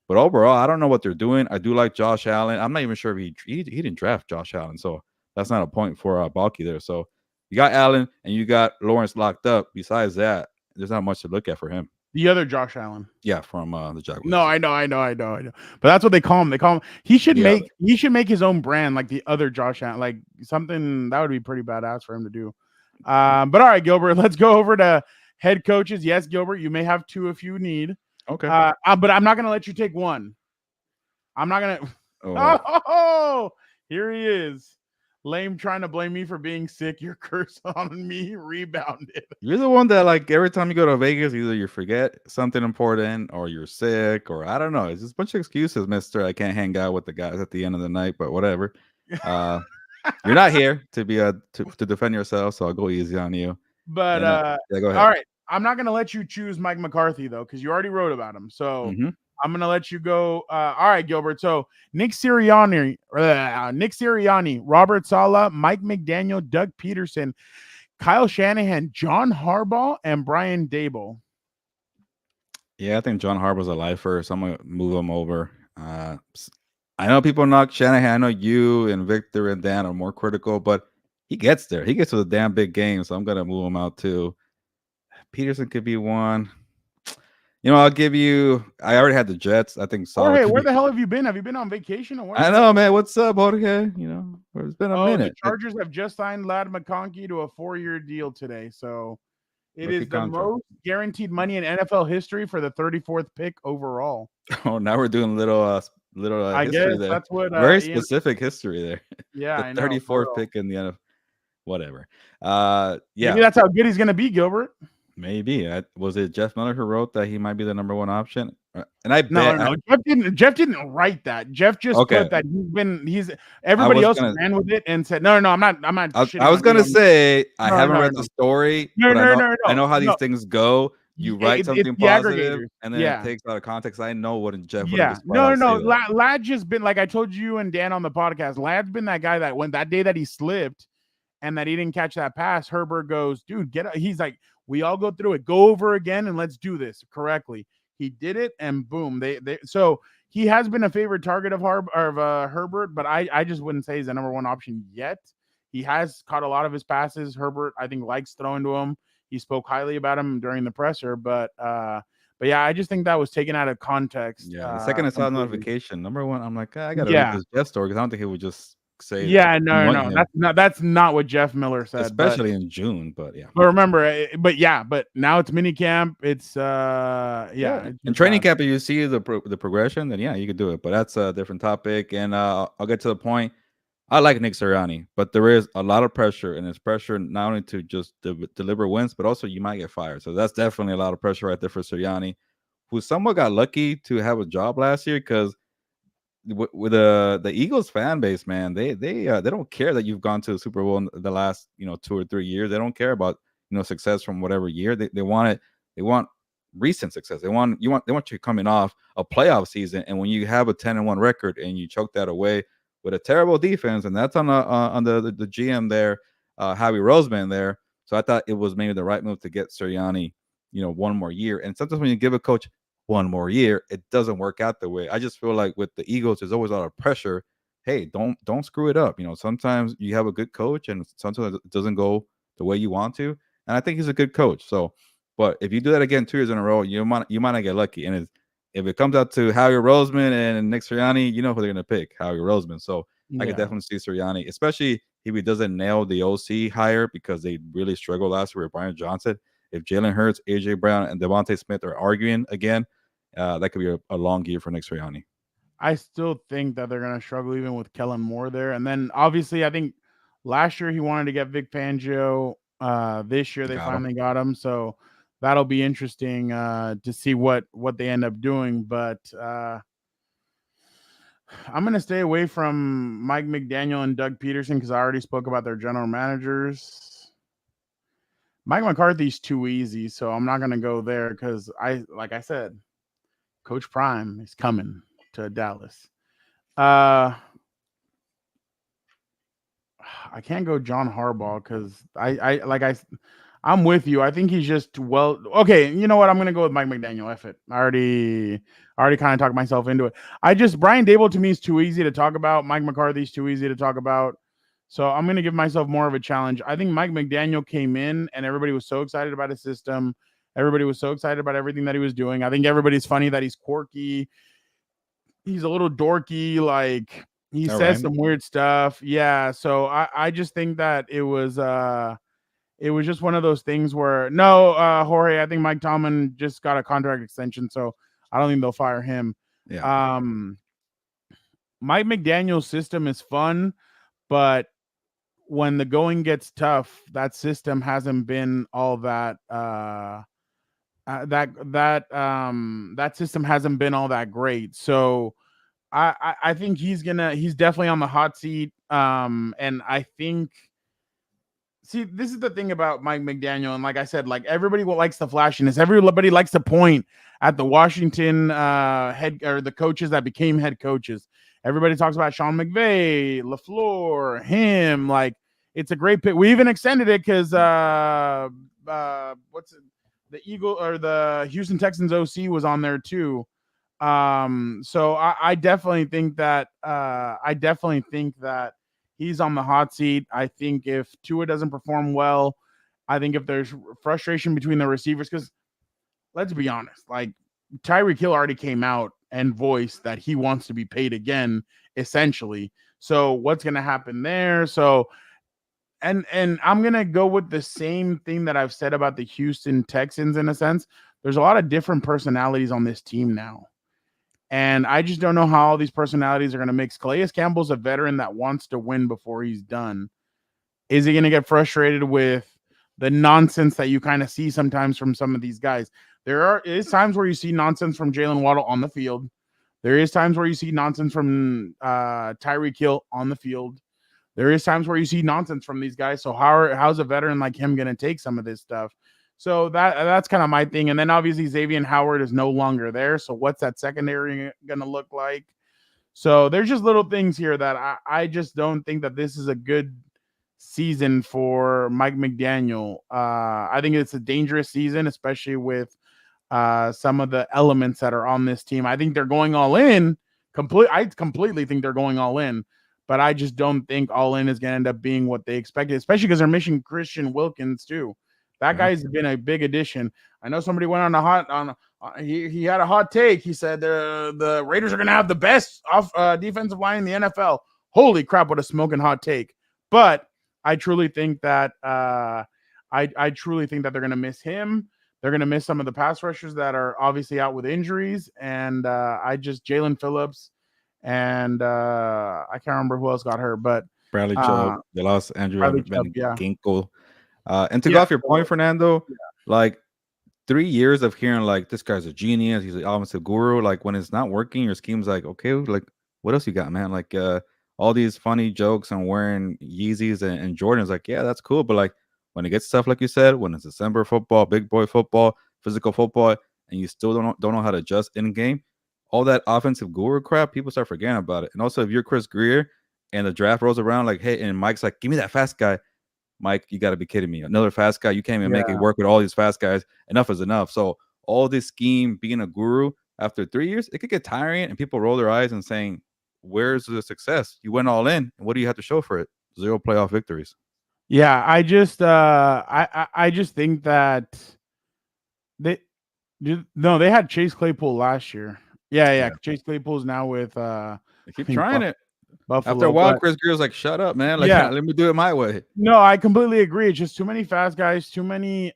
But overall, I don't know what they're doing. I do like Josh Allen. I'm not even sure if he didn't draft Josh Allen. So that's not a point for Baalke there. So you got Allen and you got Lawrence locked up. Besides that, there's not much to look at for him. The other Josh Allen. Yeah, from the Jaguars. No, I know. But that's what they call him. They call him. He should make his own brand like the other Josh Allen. Like something that would be pretty badass for him to do. But all right, Gilbert, let's go over to head coaches. Yes, Gilbert, you may have 2 if you need. Okay. But I'm not gonna let you take one. I'm not gonna. Oh, here he is. Lame trying to blame me for being sick. Your curse on me rebounded. You're the one that, like, every time you go to Vegas, either you forget something important or you're sick or I don't know. It's just a bunch of excuses, mister. I can't hang out with the guys at the end of the night, but whatever. You're not here to be to defend yourself, so I'll go easy on you. But go ahead. All right. I'm not going to let you choose Mike McCarthy, though, because you already wrote about him. So I'm going to let you go. All right, Gilbert. So Nick Sirianni, Robert Saleh, Mike McDaniel, Doug Peterson, Kyle Shanahan, John Harbaugh, and Brian Daboll. Yeah, I think John Harbaugh's a lifer, so I'm going to move him over. I know people knock Shanahan. I know you and Victor and Dan are more critical, but he gets there. He gets to the damn big game, so I'm going to move him out too. Peterson could be one. I'll give you. I already had the Jets. I think. Jorge, where the hell have you been? Have you been on vacation or what? I know, man. What's up, Jorge? It's been a minute. The Chargers have just signed Ladd McConkey to a 4-year deal today. So, It Rookie is the contract. most guaranteed money in NFL history for the 34th pick overall. Oh, now we're doing little I history guess there. that's what Very Ian. specific history there. Yeah, The I know. for 34th real. pick in the NFL. Whatever. Maybe Yeah, that's how good he's gonna be, Gilbert. maybe. Was it Jeff Miller who wrote that he might be the number one option? And I No, bet. no, Jeff didn't write that. Jeff just Okay, put that he's I everybody was else gonna. ran with it and said, no, I'm not shitting I was on you. gonna say I No, haven't no, read no, the story, no, but no, no, I no, know how these no. things go. You write It's something the positive, aggregators. and then it Yeah. takes out of context. I know what Jeff wouldn't Yeah, just flat out no. say that. Lad just been like I told you and Dan on the podcast. Lad's been that guy that when that day that he slipped and that he didn't catch that pass, Herbert goes, dude, get up. He's like, we all go through it, go over again, and let's do this correctly. He did it, and boom, they so he has been a favorite target of Herbert, but I just wouldn't say he's the number one option yet. He has caught a lot of his passes. Herbert, I think, likes throwing to him. He spoke highly about him during the presser, but yeah, I just think that was taken out of context. Yeah, the second I saw the completely. notification, number one, I'm like, I gotta read Yeah. this Jeff story because I don't think he would just say. Yeah, that. no, Anoint him, that's not what Jeff Miller said. especially in June. But yeah, but remember, but now it's mini camp. It's yeah. It's in just training bad. camp, if you see the progression, then yeah, you could do it. But that's a different topic, and I'll get to the point. I like Nick Sirianni, but there is a lot of pressure, and it's pressure not only to just deliver wins, but also you might get fired. So that's definitely a lot of pressure right there for Sirianni, who somewhat got lucky to have a job last year because with the Eagles fan base, man, they don't care that you've gone to the Super Bowl in the last 2 or 3 years. They don't care about success from whatever year. They want it. They want recent success. They want you coming off a playoff season, and when you have a 10-1 record and you choke that away with a terrible defense, and that's on the GM there, Howie Roseman there. So I thought it was maybe the right move to get Sirianni, one more year. And sometimes when you give a coach one more year, it doesn't work out the way. I just feel like with the Eagles, there's always a lot of pressure. Hey, don't screw it up. Sometimes you have a good coach, and sometimes it doesn't go the way you want to. And I think he's a good coach. So, but if you do that again 2 years in a row, you might not get lucky. And if it comes out to Howie Roseman and Nick Sirianni, you know who they're going to pick, Howie Roseman. So I could definitely see Sirianni, especially if he doesn't nail the OC hire because they really struggled last year with Brian Johnson. If Jalen Hurts, AJ Brown, and Devontae Smith are arguing again, that could be a long year for Nick Sirianni. I still think that they're going to struggle even with Kellen Moore there. And then obviously, I think last year he wanted to get Vic Fangio. This year they finally got him. So that'll be interesting to see what they end up doing. But I'm going to stay away from Mike McDaniel and Doug Peterson because I already spoke about their general managers. Mike McCarthy's too easy, so I'm not going to go there because like I said, Coach Prime is coming to Dallas. I can't go John Harbaugh because I'm with you. I think he's just okay. You know what? I'm gonna go with Mike McDaniel. F it. I already kind of talked myself into it. Brian Dable to me is too easy to talk about. Mike McCarthy's too easy to talk about. So I'm gonna give myself more of a challenge. I think Mike McDaniel came in and everybody was so excited about his system. Everybody was so excited about everything that he was doing. I think everybody's funny that he's quirky. He's a little dorky. Like he says some weird stuff. Yeah. So I just think that it was just one of those things where Jorge, I think Mike Tomlin just got a contract extension, so I don't think they'll fire him. Yeah. Mike McDaniel's system is fun, but when the going gets tough, that system hasn't been all that that system hasn't been all that great. So I think he's definitely on the hot seat. And I think this is the thing about Mike McDaniel, and like I said, like everybody likes the flashiness. Everybody likes to point at the Washington head or the coaches that became head coaches. Everybody talks about Sean McVay, LaFleur, him. Like it's a great pick. We even extended it because the Eagle or the Houston Texans OC was on there too. So I definitely think that he's on the hot seat. I think if Tua doesn't perform well, I think if there's frustration between the receivers, because let's be honest, like Tyreek Hill already came out and voiced that he wants to be paid again, essentially. So what's going to happen there? So and I'm gonna go with the same thing that I've said about the Houston Texans in a sense. There's a lot of different personalities on this team now. And I just don't know how all these personalities are going to mix. Calais Campbell's a veteran that wants to win before he's done. Is he going to get frustrated with the nonsense that you kind of see sometimes from some of these guys? There is times where you see nonsense from Jalen Waddle on the field. There is times where you see nonsense from Tyreek Hill on the field. There is times where you see nonsense from these guys. So how's a veteran like him going to take some of this stuff? So that's kind of my thing. And then obviously Xavier Howard is no longer there. So what's that secondary going to look like? So there's just little things here that I just don't think that this is a good season for Mike McDaniel. I think it's a dangerous season, especially with some of the elements that are on this team. I think they're going all in. I completely think they're going all in. But I just don't think all in is going to end up being what they expected, especially because they're missing Christian Wilkins too. That guy's been a big addition. I know somebody went on he had a hot take. He said the Raiders are going to have the best defensive line in the NFL. Holy crap, what a smoking hot take. But I truly think that I truly think that they're going to miss him. They're going to miss some of the pass rushers that are obviously out with injuries. And Jalen Phillips and I can't remember who else got hurt, but Bradley Chubb, they lost Andrew Ginkle. And to go off your point, Fernando, like 3 years of hearing like this guy's a genius, he's an offensive guru. Like when it's not working, your scheme's like, okay, like what else you got, man? Like all these funny jokes on wearing Yeezys and Jordans, like yeah, that's cool. But like when it gets stuff like you said, when it's December football, big boy football, physical football, and you still don't know how to adjust in game, all that offensive guru crap, people start forgetting about it. And also, if you're Chris Greer and the draft rolls around, like, hey, and Mike's like, give me that fast guy. Mike, you got to be kidding me. Another fast guy. You can't even make it work with all these fast guys. Enough is enough. So all this scheme, being a guru, after 3 years, it could get tiring and people roll their eyes and saying, where's the success? You went all in. And what do you have to show for it? 0 playoff victories. Yeah, I just I just think that they had Chase Claypool last year. Yeah. Chase Claypool's now with They keep trying it. Buffalo. After a while, Chris Greer's like, shut up, man. Like, let me do it my way. No, I completely agree. It's just too many fast guys, too many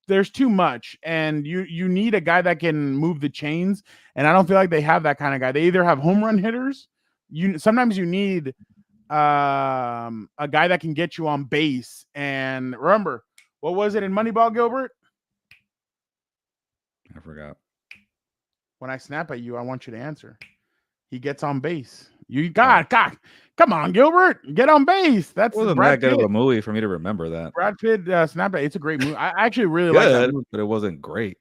there's too much. And you need a guy that can move the chains. And I don't feel like they have that kind of guy. They either have home run hitters. Sometimes you need a guy that can get you on base. And remember, what was it in Moneyball, Gilbert? I forgot. When I snap at you, I want you to answer. He gets on base. God, come on, Gilbert, get on base. That wasn't that good of a movie for me to remember that. Brad Pitt, Snapback. It's a great movie. I actually really like that movie, but it wasn't great.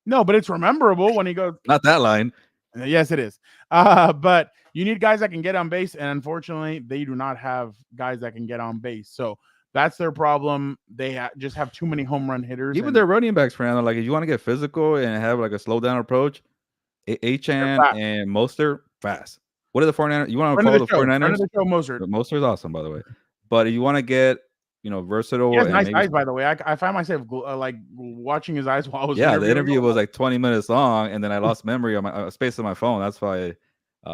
No, but it's memorable when he goes. Not that line. Yes, it is. But you need guys that can get on base, and unfortunately, they do not have guys that can get on base. So that's their problem. They just have too many home run hitters. Even their running backs, Fernando. Like if you want to get physical and have like a slow down approach, Achane and Mostert fast. What are the 49ers? You want to follow the 49ers? Mostert's awesome, by the way. But if you want to get, versatile. He has nice eyes, by the way. I find myself like watching his eyes while I was. Yeah, the interview was like 20 minutes long, and then I lost memory on my space on my phone. That's why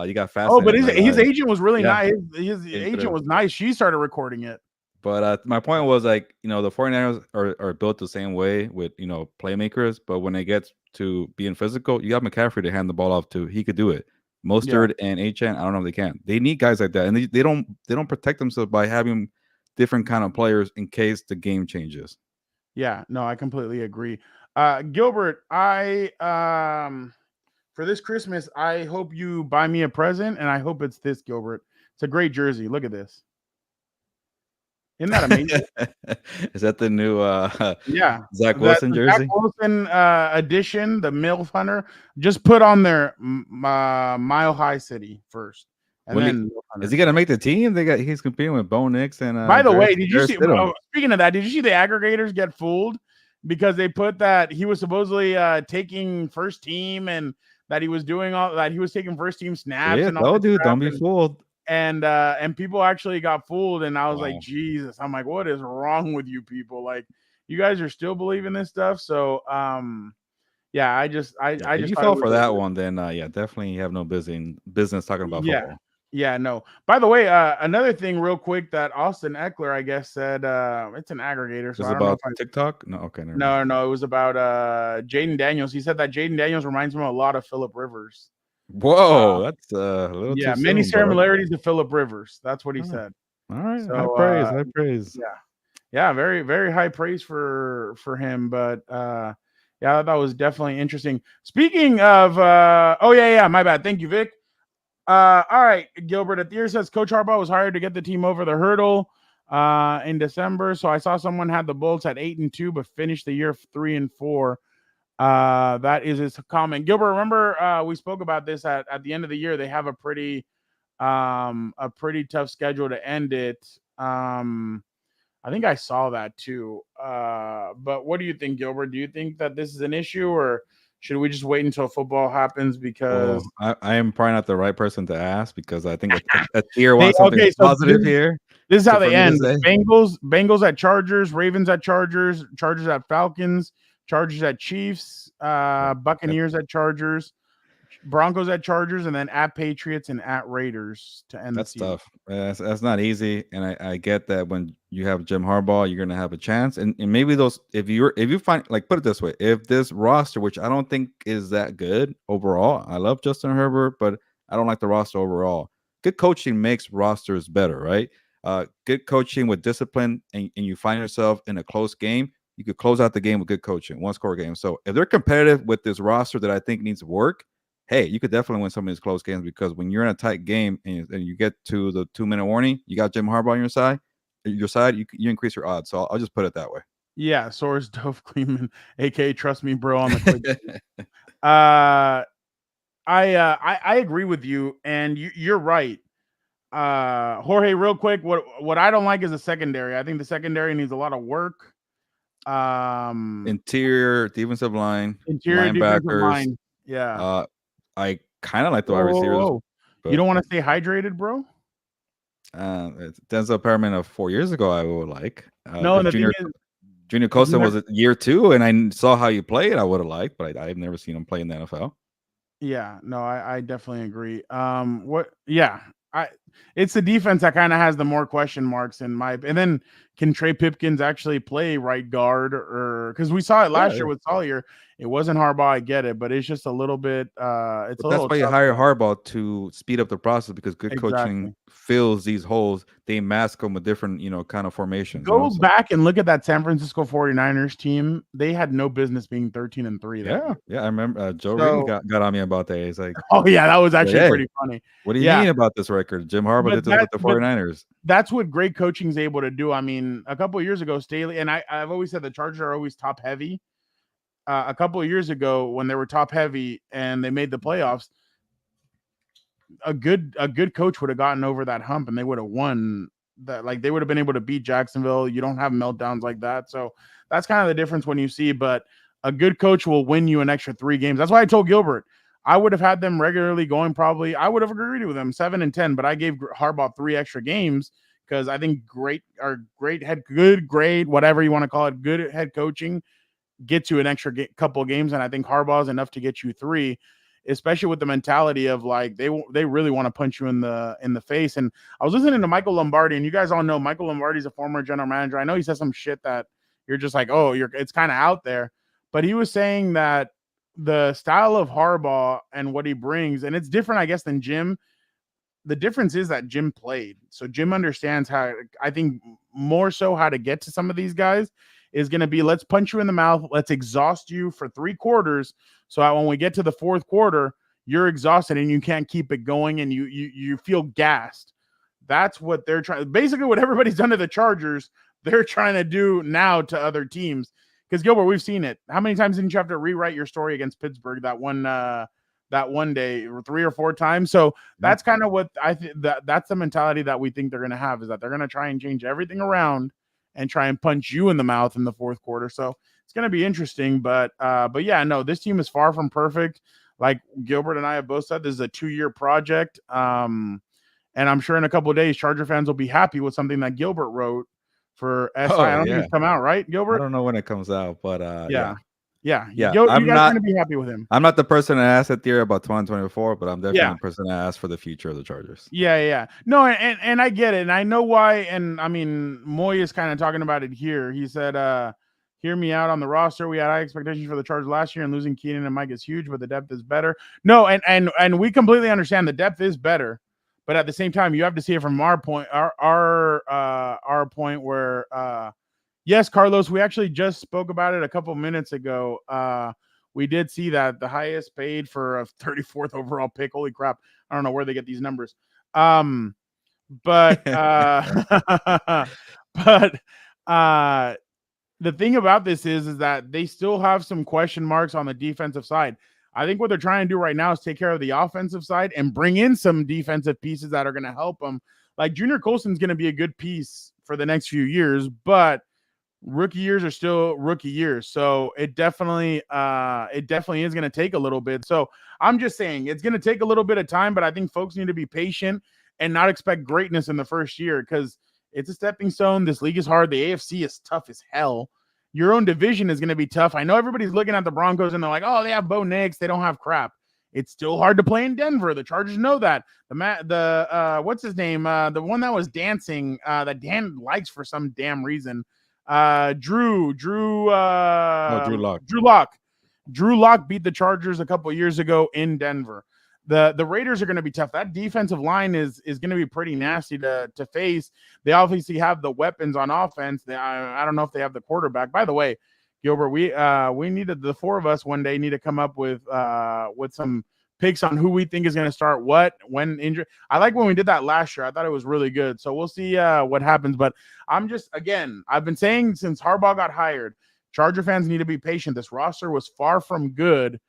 you got fast. Oh, but his agent was really nice. His agent was nice. She started recording it. But my point was like, the 49ers are built the same way with, playmakers. But when it gets to being physical, you got McCaffrey to hand the ball off to. He could do it. Mostert and Achane, I don't know if they can. They need guys like that, and they don't protect themselves by having different kind of players in case the game changes. Yeah, no, I completely agree. Gilbert, I for this Christmas, I hope you buy me a present, and I hope it's this, Gilbert. It's a great jersey. Look at this. Isn't that amazing? Is that the new Zach Wilson jersey? Zach Wilson edition, the MILF Hunter. Just put on there Mile High City first. And then is he gonna make the team? He's competing with Bo Nix and by the way, did you see speaking of that, did you see the aggregators get fooled because they put that he was supposedly taking first team and that he was doing all that he was taking first team snaps and all dude, don't be fooled. And people actually got fooled, and I was like, Jesus, I'm like, what is wrong with you people? Like, you guys are still believing this stuff. So I just if you fell for that one, then definitely you have no business talking about football. Yeah, no. By the way, another thing real quick that Austin Eckler, I guess, said it's an aggregator, so Is I it don't know about if I TikTok? No, okay, never no, mind. no, it was about Jaden Daniels. He said that Jaden Daniels reminds him a lot of Phillip Rivers. Whoa, that's a little too Yeah, many soon, but okay. similarities to Phillip Rivers. That's what he All right. said. All right, high So praise, high praise. yeah. Yeah, very, very high praise for him. But yeah, that was definitely interesting. Speaking of oh yeah, my bad. Thank you, Vic. All right, Gilbert at the year says Coach Harbaugh was hired to get the team over the hurdle in December. So I saw someone had the Bolts at 8-2, but finished the year 3-4. That is his comment. Gilbert, remember we spoke about this at the end of the year. They have a pretty tough schedule to end it. I think I saw that too. But what do you think, Gilbert? Do you think that this is an issue, or should we just wait until football happens? Because Well, I am probably not the right person to ask because I think a tier hey, wants something okay, so positive here this is how for they me to end: say. Bengals at Chargers, Ravens at Chargers, Chargers at Falcons, Chargers at Chiefs, That- Buccaneers at Chargers, Broncos at Chargers, and then at Patriots and at Raiders to end the That's season. tough. That's not easy, and I get that when you have Jim Harbaugh, you're gonna have a chance, and maybe those if you find like put it this way, if this roster, which I don't think is that good overall, I love Justin Herbert, but I don't like the roster overall. Good coaching makes rosters better, right? Good coaching with discipline, and you find yourself in a close game, you could close out the game with good coaching, one score game. So if they're competitive with this roster that I think needs work, hey, you could definitely win some of these close games because when you're in a tight game and you get to the 2 minute warning, you got Jim Harbaugh on your side. You increase your odds. So I'll just put it that way. Yeah, source Dove Kleeman, aka Trust Me Bro on the quick. uh I agree with you, and you're right. Jorge, real quick, what I don't like is the secondary. I think the secondary needs a lot of work. Interior defensive line, Interior defensive linebackers. line. Yeah. I kind of like the wide Whoa, whoa, receivers, whoa. You but don't want to stay hydrated, bro? it's Denzel Perriman of 4 years ago, I would like. No, If and the thing Junior is, Colson was at year 2 and I saw how you played, I would have liked, but I've never seen him play in the NFL. yeah, no, I definitely agree. What? Yeah, I. It's the defense that kind of has the more question marks in my. And then can Trey Pipkins actually play right guard, or because we saw it last Yeah, year with Collier, it wasn't Harbaugh. I get it, but it's just a little bit. It's but a that's little why you tough. hire Harbaugh to speed up the process because good coaching Exactly. fills these holes. They mask them with different, kind of formations. Go So back and look at that San Francisco 49ers team. They had no business being 13-3 that year. yeah, I remember Joe Reed So, got on me about that. He's like, oh yeah, that was actually hey, pretty funny. what do you Yeah, mean about this record? Jim Harbaugh but did this with the 49ers. that's what great coaching is able to do. I mean, a couple of years ago, Staley and I've always said the Chargers are always top heavy. A couple of years ago, when they were top heavy and they made the playoffs, a good coach would have gotten over that hump and they would have won. That like they would have been able to beat Jacksonville. You don't have meltdowns like that, so that's kind of the difference when you see. But a good coach will win you an extra 3 games. That's why I told Gilbert I would have had them regularly going. Probably I would have agreed with them 7-10, but I gave Harbaugh 3 extra games because I think good grade, whatever you want to call it, good head coaching gets you an extra couple of games, and I think Harbaugh is enough to get you 3, especially with the mentality of like they really want to punch you in the face. And I was listening to Michael Lombardi, and you guys all know Michael Lombardi's a former general manager. I know he says some shit that you're just like, oh, it's kind of out there, but he was saying that the style of Harbaugh and what he brings, and it's different, I guess, than Jim. The difference is that Jim played. So Jim understands how, I think more so how to get to some of these guys is going to be, let's punch you in the mouth. Let's exhaust you for 3 quarters. So that when we get to the 4th quarter, you're exhausted and you can't keep it going and you feel gassed. That's what they're trying. Basically what everybody's done to the Chargers, they're trying to do now to other teams. Because Gilbert, we've seen it. How many times didn't you have to rewrite your story against Pittsburgh that one day, or 3 or 4 times? So that's kind of what I think that's the mentality that we think they're going to have, is that they're going to try and change everything around and try and punch you in the mouth in the 4th quarter. So it's going to be interesting, but yeah, no, this team is far from perfect. Like Gilbert and I have both said, this is a 2-year project. And I'm sure in a couple of days, Charger fans will be happy with something that Gilbert wrote for SI. I don't think it's come out, right, Gilbert? I don't know when it comes out, but Yeah. Yeah, Yeah, you I'm guys are not- gonna be happy with him. I'm not the person that asked that theory about 2024, but I'm definitely Yeah. the person that asked for the future of the Chargers. Yeah. No, and I get it, and I know why. And I mean, Moy is kind of talking about it here. He said, "Hear me out on the roster. We had high expectations for the Chargers last year, and losing Keenan and Mike is huge, but the depth is better." No, and we completely understand the depth is better, but at the same time, you have to see it from our point, our point where, yes, Carlos, we actually just spoke about it a couple minutes ago. We did see that the highest paid for a 34th overall pick. Holy crap. I don't know where they get these numbers. But but the thing about this is that they still have some question marks on the defensive side. I think what they're trying to do right now is take care of the offensive side and bring in some defensive pieces that are going to help them. Like Junior Colson's going to be a good piece for the next few years, but rookie years are still rookie years. So it definitely is going to take a little bit. So I'm just saying it's going to take a little bit of time, but I think folks need to be patient and not expect greatness in the first year because it's a stepping stone. This league is hard. The AFC is tough as hell. Your own division is going to be tough. I know everybody's looking at the Broncos and they're like, oh, they have Bo Nix. They don't have crap. It's still hard to play in Denver. The Chargers know that. What's his name? The one that was dancing that Dan likes for some damn reason. Drew Lock. Drew Lock beat the Chargers a couple years ago in Denver. The Raiders are going to be tough. That defensive line is going to be pretty nasty to face. They obviously have the weapons on offense. I don't know if they have the quarterback. By the way, Gilbert, we needed the four of us one day need to come up with some picks on who we think is going to start when injured. I like when we did that last year. I thought it was really good. So we'll see what happens. But I've been saying since Harbaugh got hired, Charger fans need to be patient. This roster was far from good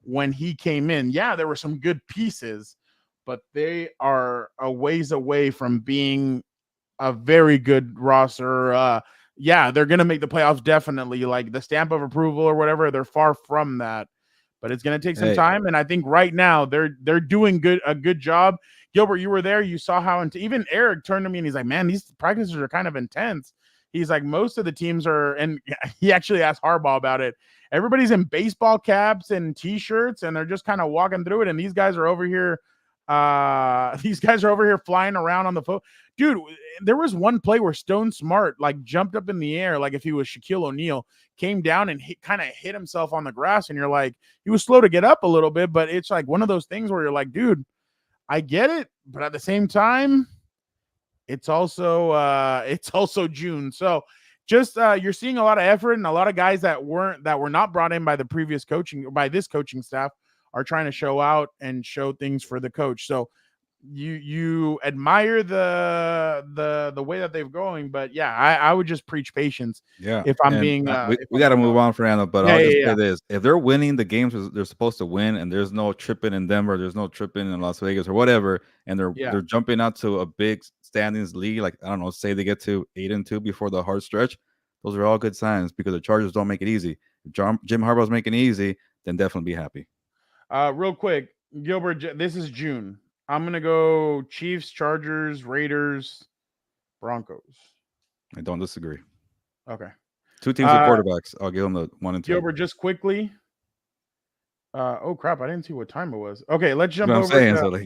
when he came in. Yeah, there were some good pieces, but they are a ways away from being a very good roster. Yeah, they're going to make the playoffs definitely. Like the stamp of approval or whatever, they're far from that. But it's going to take some time, and I think right now they're doing a good job. Gilbert, you were there. You saw how even Eric turned to me and he's like, "Man, these practices are kind of intense." He's like, most of the teams are, and he actually asked Harbaugh about it. Everybody's in baseball caps and T-shirts, and they're just kind of walking through it. And these guys are over here. Flying around on the phone. Dude, there was one play where Stone Smart like jumped up in the air like if he was Shaquille O'Neal, came down and kind of hit himself on the grass, and you're like, he was slow to get up a little bit, but it's like one of those things where you're like, dude, I get it, but at the same time, it's also June. So just you're seeing a lot of effort, and a lot of guys that were not brought in by the previous coaching, by this coaching staff, are trying to show out and show things for the coach. So you admire the way that they're going, but yeah, I would just preach patience. Yeah, if I'm being we got to move on, Fernando. But I'll just say this: if they're winning the games they're supposed to win, and there's no tripping in Denver, there's no tripping in Las Vegas or whatever, and they're jumping out to a big standings league, like I don't know, say they get to 8-2 before the hard stretch, those are all good signs because the Chargers don't make it easy. If Jim Harbaugh's making it easy, then definitely be happy. Real quick, Gilbert, this is June. I'm going to go Chiefs, Chargers, Raiders, Broncos. I don't disagree. Okay. Two teams with quarterbacks. I'll give them the 1 and 2. Gilbert, just quickly. Oh, crap. I didn't see what time it was. Okay, let's jump over.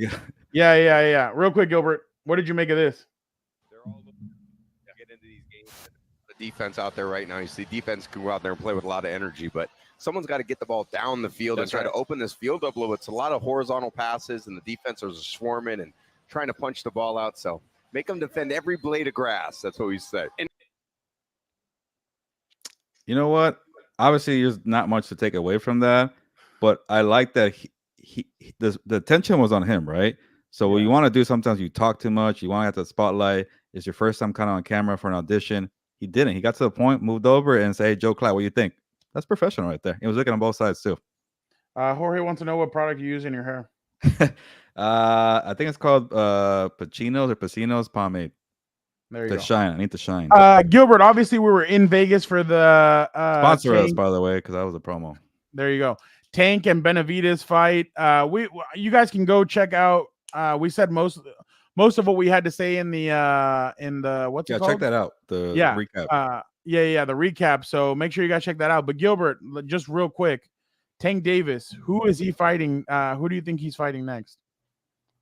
Yeah. Real quick, Gilbert, what did you make of this? They're all looking to get into these games. The defense out there right now, you see defense can go out there and play with a lot of energy, but someone's got to get the ball down the field and try to open this field up a little bit. It's a lot of horizontal passes, and the defenders are swarming and trying to punch the ball out. So make them defend every blade of grass. That's what we say. You know what? Obviously, there's not much to take away from that, but I like that the attention was on him, right? So what you want to do sometimes, you talk too much. You want to have the spotlight. It's your first time kind of on camera for an audition. He didn't. He got to the point, moved over, and said, "Hey, Joe Cloud, what do you think?" That's professional right there. He was looking on both sides too. Jorge wants to know what product you use in your hair. I think it's called Pacino's pomade. There you go. Shine. I need to shine. Gilbert, obviously we were in Vegas for the sponsor us, by the way, because that was a promo. There you go. Tank and Benavidez fight. You guys can go check out. We said most of what we had to say in the what's it called? Check that out. The recap. Yeah, the recap. So make sure you guys check that out. But Gilbert, just real quick, Tank Davis, who is he fighting? Who do you think he's fighting next?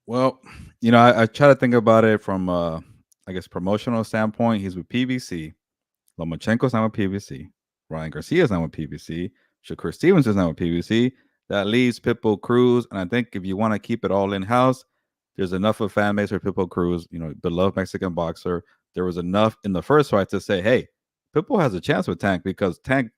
Well, I try to think about it from I guess promotional standpoint. He's with PBC. Lomachenko's not with PBC. Ryan Garcia's not with PBC. Shakur Stevens is not with PBC. That leaves Pitbull Cruz. And I think if you want to keep it all in house, there's enough of a fan base for Pitbull Cruz, beloved Mexican boxer. There was enough in the first fight to say, hey, Pitbull has a chance with Tank because Tank,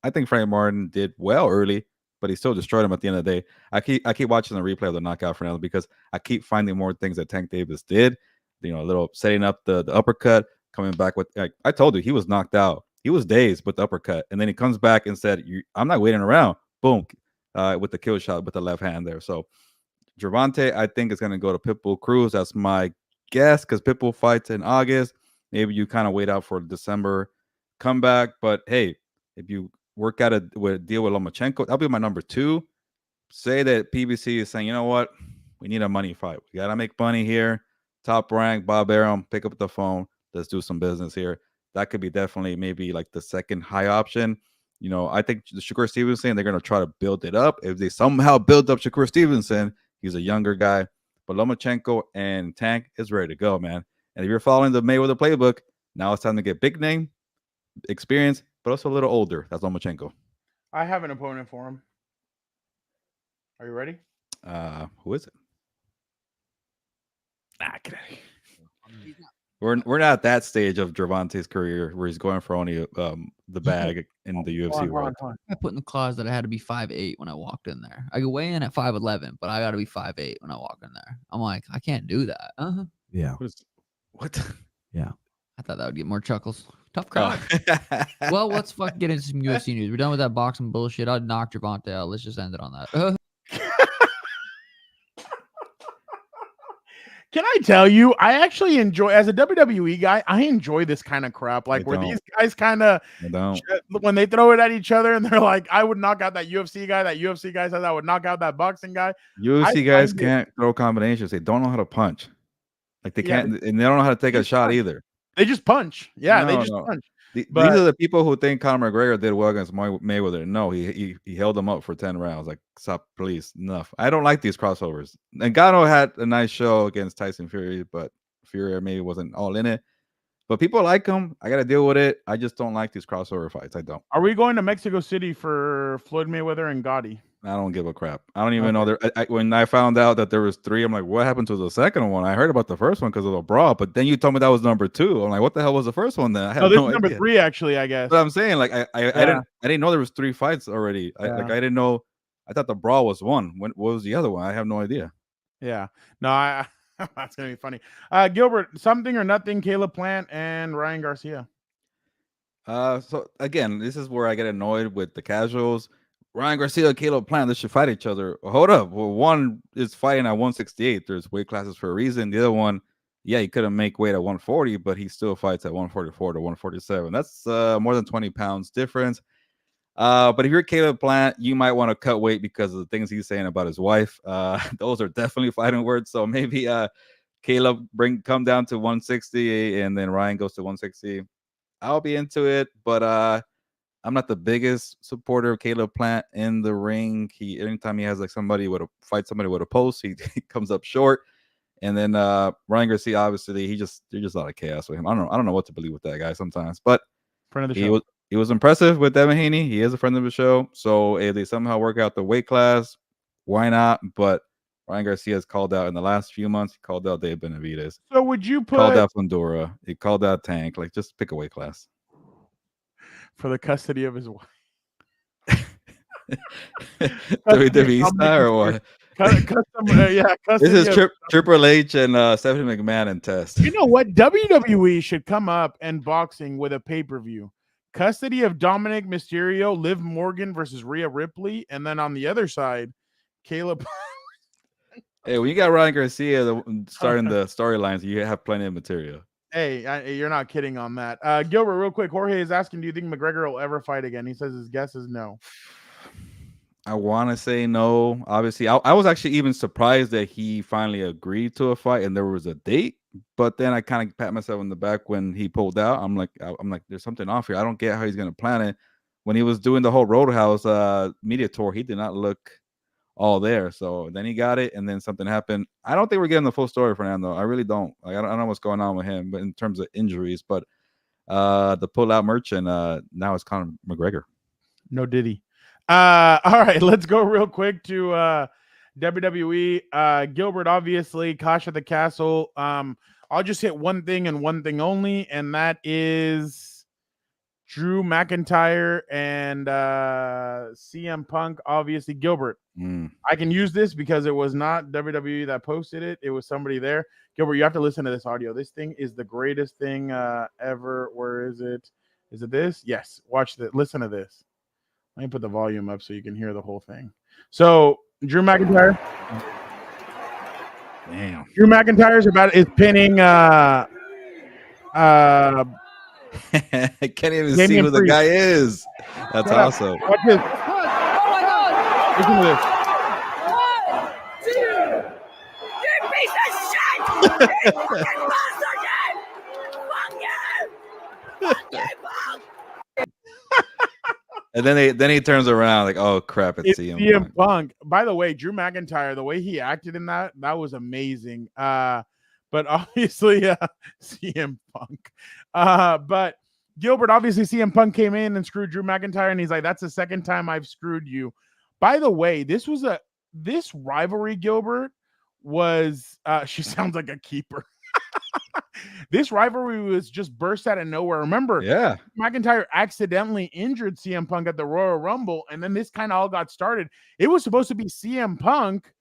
I think Frank Martin did well early, but he still destroyed him at the end of the day. I keep watching the replay of the knockout for now because I keep finding more things that Tank Davis did. A little setting up the uppercut, coming back with, like I told you, he was knocked out. He was dazed with the uppercut, and then he comes back and said, "I'm not waiting around." Boom, with the kill shot with the left hand there. So Gervonta, I think, is going to go to Pitbull Cruz. That's my guess because Pitbull fights in August. Maybe you kind of wait out for December comeback. But hey, if you work out a deal with Lomachenko, that'll be my number 2. Say that PBC is saying, you know what, we need a money fight. We got to make money here. Top rank, Bob Arum, pick up the phone. Let's do some business here. That could be definitely maybe like the second high option. I think the Shakur Stevenson, they're going to try to build it up. If they somehow build up Shakur Stevenson, he's a younger guy. But Lomachenko and Tank is ready to go, man. And if you're following the Mayweather playbook, now it's time to get big name, experience, but also a little older. That's Lomachenko. I have an opponent for him. Are you ready? Who is it? Get out of here. We're not at that stage of Gervonta's career where he's going for only the bag in the UFC world. I put in the clause that I had to be 5'8" when I walked in there. I could weigh in at 5'11", but I got to be 5'8" when I walk in there. I'm like, I can't do that. Yeah. What? Yeah. I thought that would get more chuckles. Tough crowd. Well, let's fucking get into some UFC news. We're done with that boxing bullshit. I'd knock Gervonta out. Let's just end it on that. Can I tell you, I actually enjoy, as a WWE guy, I enjoy this kind of crap. Like where these guys kind of, when they throw it at each other and they're like, I would knock out that UFC guy. That UFC guy says I would knock out that boxing guy. UFC guys can't throw combinations. They don't know how to punch. Like they can't, and they don't know how to take a shot either. They just punch. Yeah, they just punch. These are the people who think Conor McGregor did well against Mayweather. No, he held them up for 10 rounds. Like, stop, please, enough. I don't like these crossovers. And Ngannou had a nice show against Tyson Fury, but Fury maybe wasn't all in it. But people like him. I got to deal with it. I just don't like these crossover fights. I don't. Are we going to Mexico City for Floyd Mayweather and Gotti? I don't give a crap. I don't even know there. When I found out that there was 3, I'm like, what happened to the second one? I heard about the first one because of the brawl, but then you told me that was number 2. I'm like, what the hell was the first one then? I had this is number 3 actually, I guess. But I'm saying, like, I didn't know there was 3 fights already. I didn't know. I thought the brawl was 1. What was the other one? I have no idea. Yeah, no, that's gonna be funny. Gilbert, something or nothing. Caleb Plant and Ryan Garcia. So again, this is where I get annoyed with the casuals. Ryan Garcia and Caleb Plant, they should fight each other. Hold up. Well, one is fighting at 168. There's weight classes for a reason. The other one, he couldn't make weight at 140, but he still fights at 144 to 147. That's more than 20 pounds difference. But if you're Caleb Plant, you might want to cut weight because of the things he's saying about his wife. Those are definitely fighting words. So maybe Caleb come down to 160 and then Ryan goes to 160. I'll be into it, but I'm not the biggest supporter of Caleb Plant in the ring. Anytime he has like somebody with a post, he comes up short. And then Ryan Garcia, obviously, there's just a lot of chaos with him. I don't know what to believe with that guy sometimes. But friend of the show. He was impressive with Devin Haney. He is a friend of the show. So if they somehow work out the weight class, why not? But Ryan Garcia has called out in the last few months. He called out Dave Benavidez. So would you called out Fundora? He called out Tank. Like, just pick a weight class for the custody of his wife. WWE style or what? This is Triple H and Stephanie McMahon and Test. You know what? WWE should come up and boxing with a pay-per-view. Custody of Dominic Mysterio, Liv Morgan versus Rhea Ripley, and then on the other side, Caleb. Hey, when you got Ryan Garcia starting the storylines, you have plenty of material. Hey, you're not kidding on that. Gilbert, real quick, Jorge is asking, do you think McGregor will ever fight again? He says his guess is no. I want to say no. Obviously, I was actually even surprised that he finally agreed to a fight and there was a date. But then I kind of pat myself on the back when he pulled out. I'm like, there's something off here. I don't get how he's gonna plan it. When he was doing the whole Roadhouse media tour, he did not look all there. So then he got it, and then something happened. I don't think we're getting the full story, Fernando. I really don't. Like, I don't know what's going on with him, but in terms of injuries, but the pull-out merchant now it's Conor McGregor. No Diddy. All right, let's go real quick to WWE. Gilbert, obviously, Clash at the Castle. I'll just hit one thing and one thing only, and that is Drew McIntyre and CM Punk. Obviously, Gilbert. I can use this because it was not WWE that posted it. It was somebody there. Gilbert, you have to listen to this audio. This thing is the greatest thing ever. Where is it? Is it this? Yes. Watch that. Listen to this. Let me put the volume up so you can hear the whole thing. So Drew McIntyre. Damn. Drew McIntyre is pinning I can't even see who the guy is. That's awesome. Watch this. Listen to this. 1, 2, you piece of shit! You fucking bastard! Fuck you! Fuck you, fuck! And then he turns around like, oh crap, it's CM Punk. By the way, Drew McIntyre, the way he acted in that was amazing. But obviously CM Punk. But Gilbert, obviously CM Punk came in and screwed Drew McIntyre, and he's like, that's the second time I've screwed you. By the way, this rivalry, Gilbert, was she sounds like a keeper. This rivalry was just burst out of nowhere. Remember, yeah, McIntyre accidentally injured CM Punk at the Royal Rumble, and then this kind of all got started. It was supposed to be CM Punk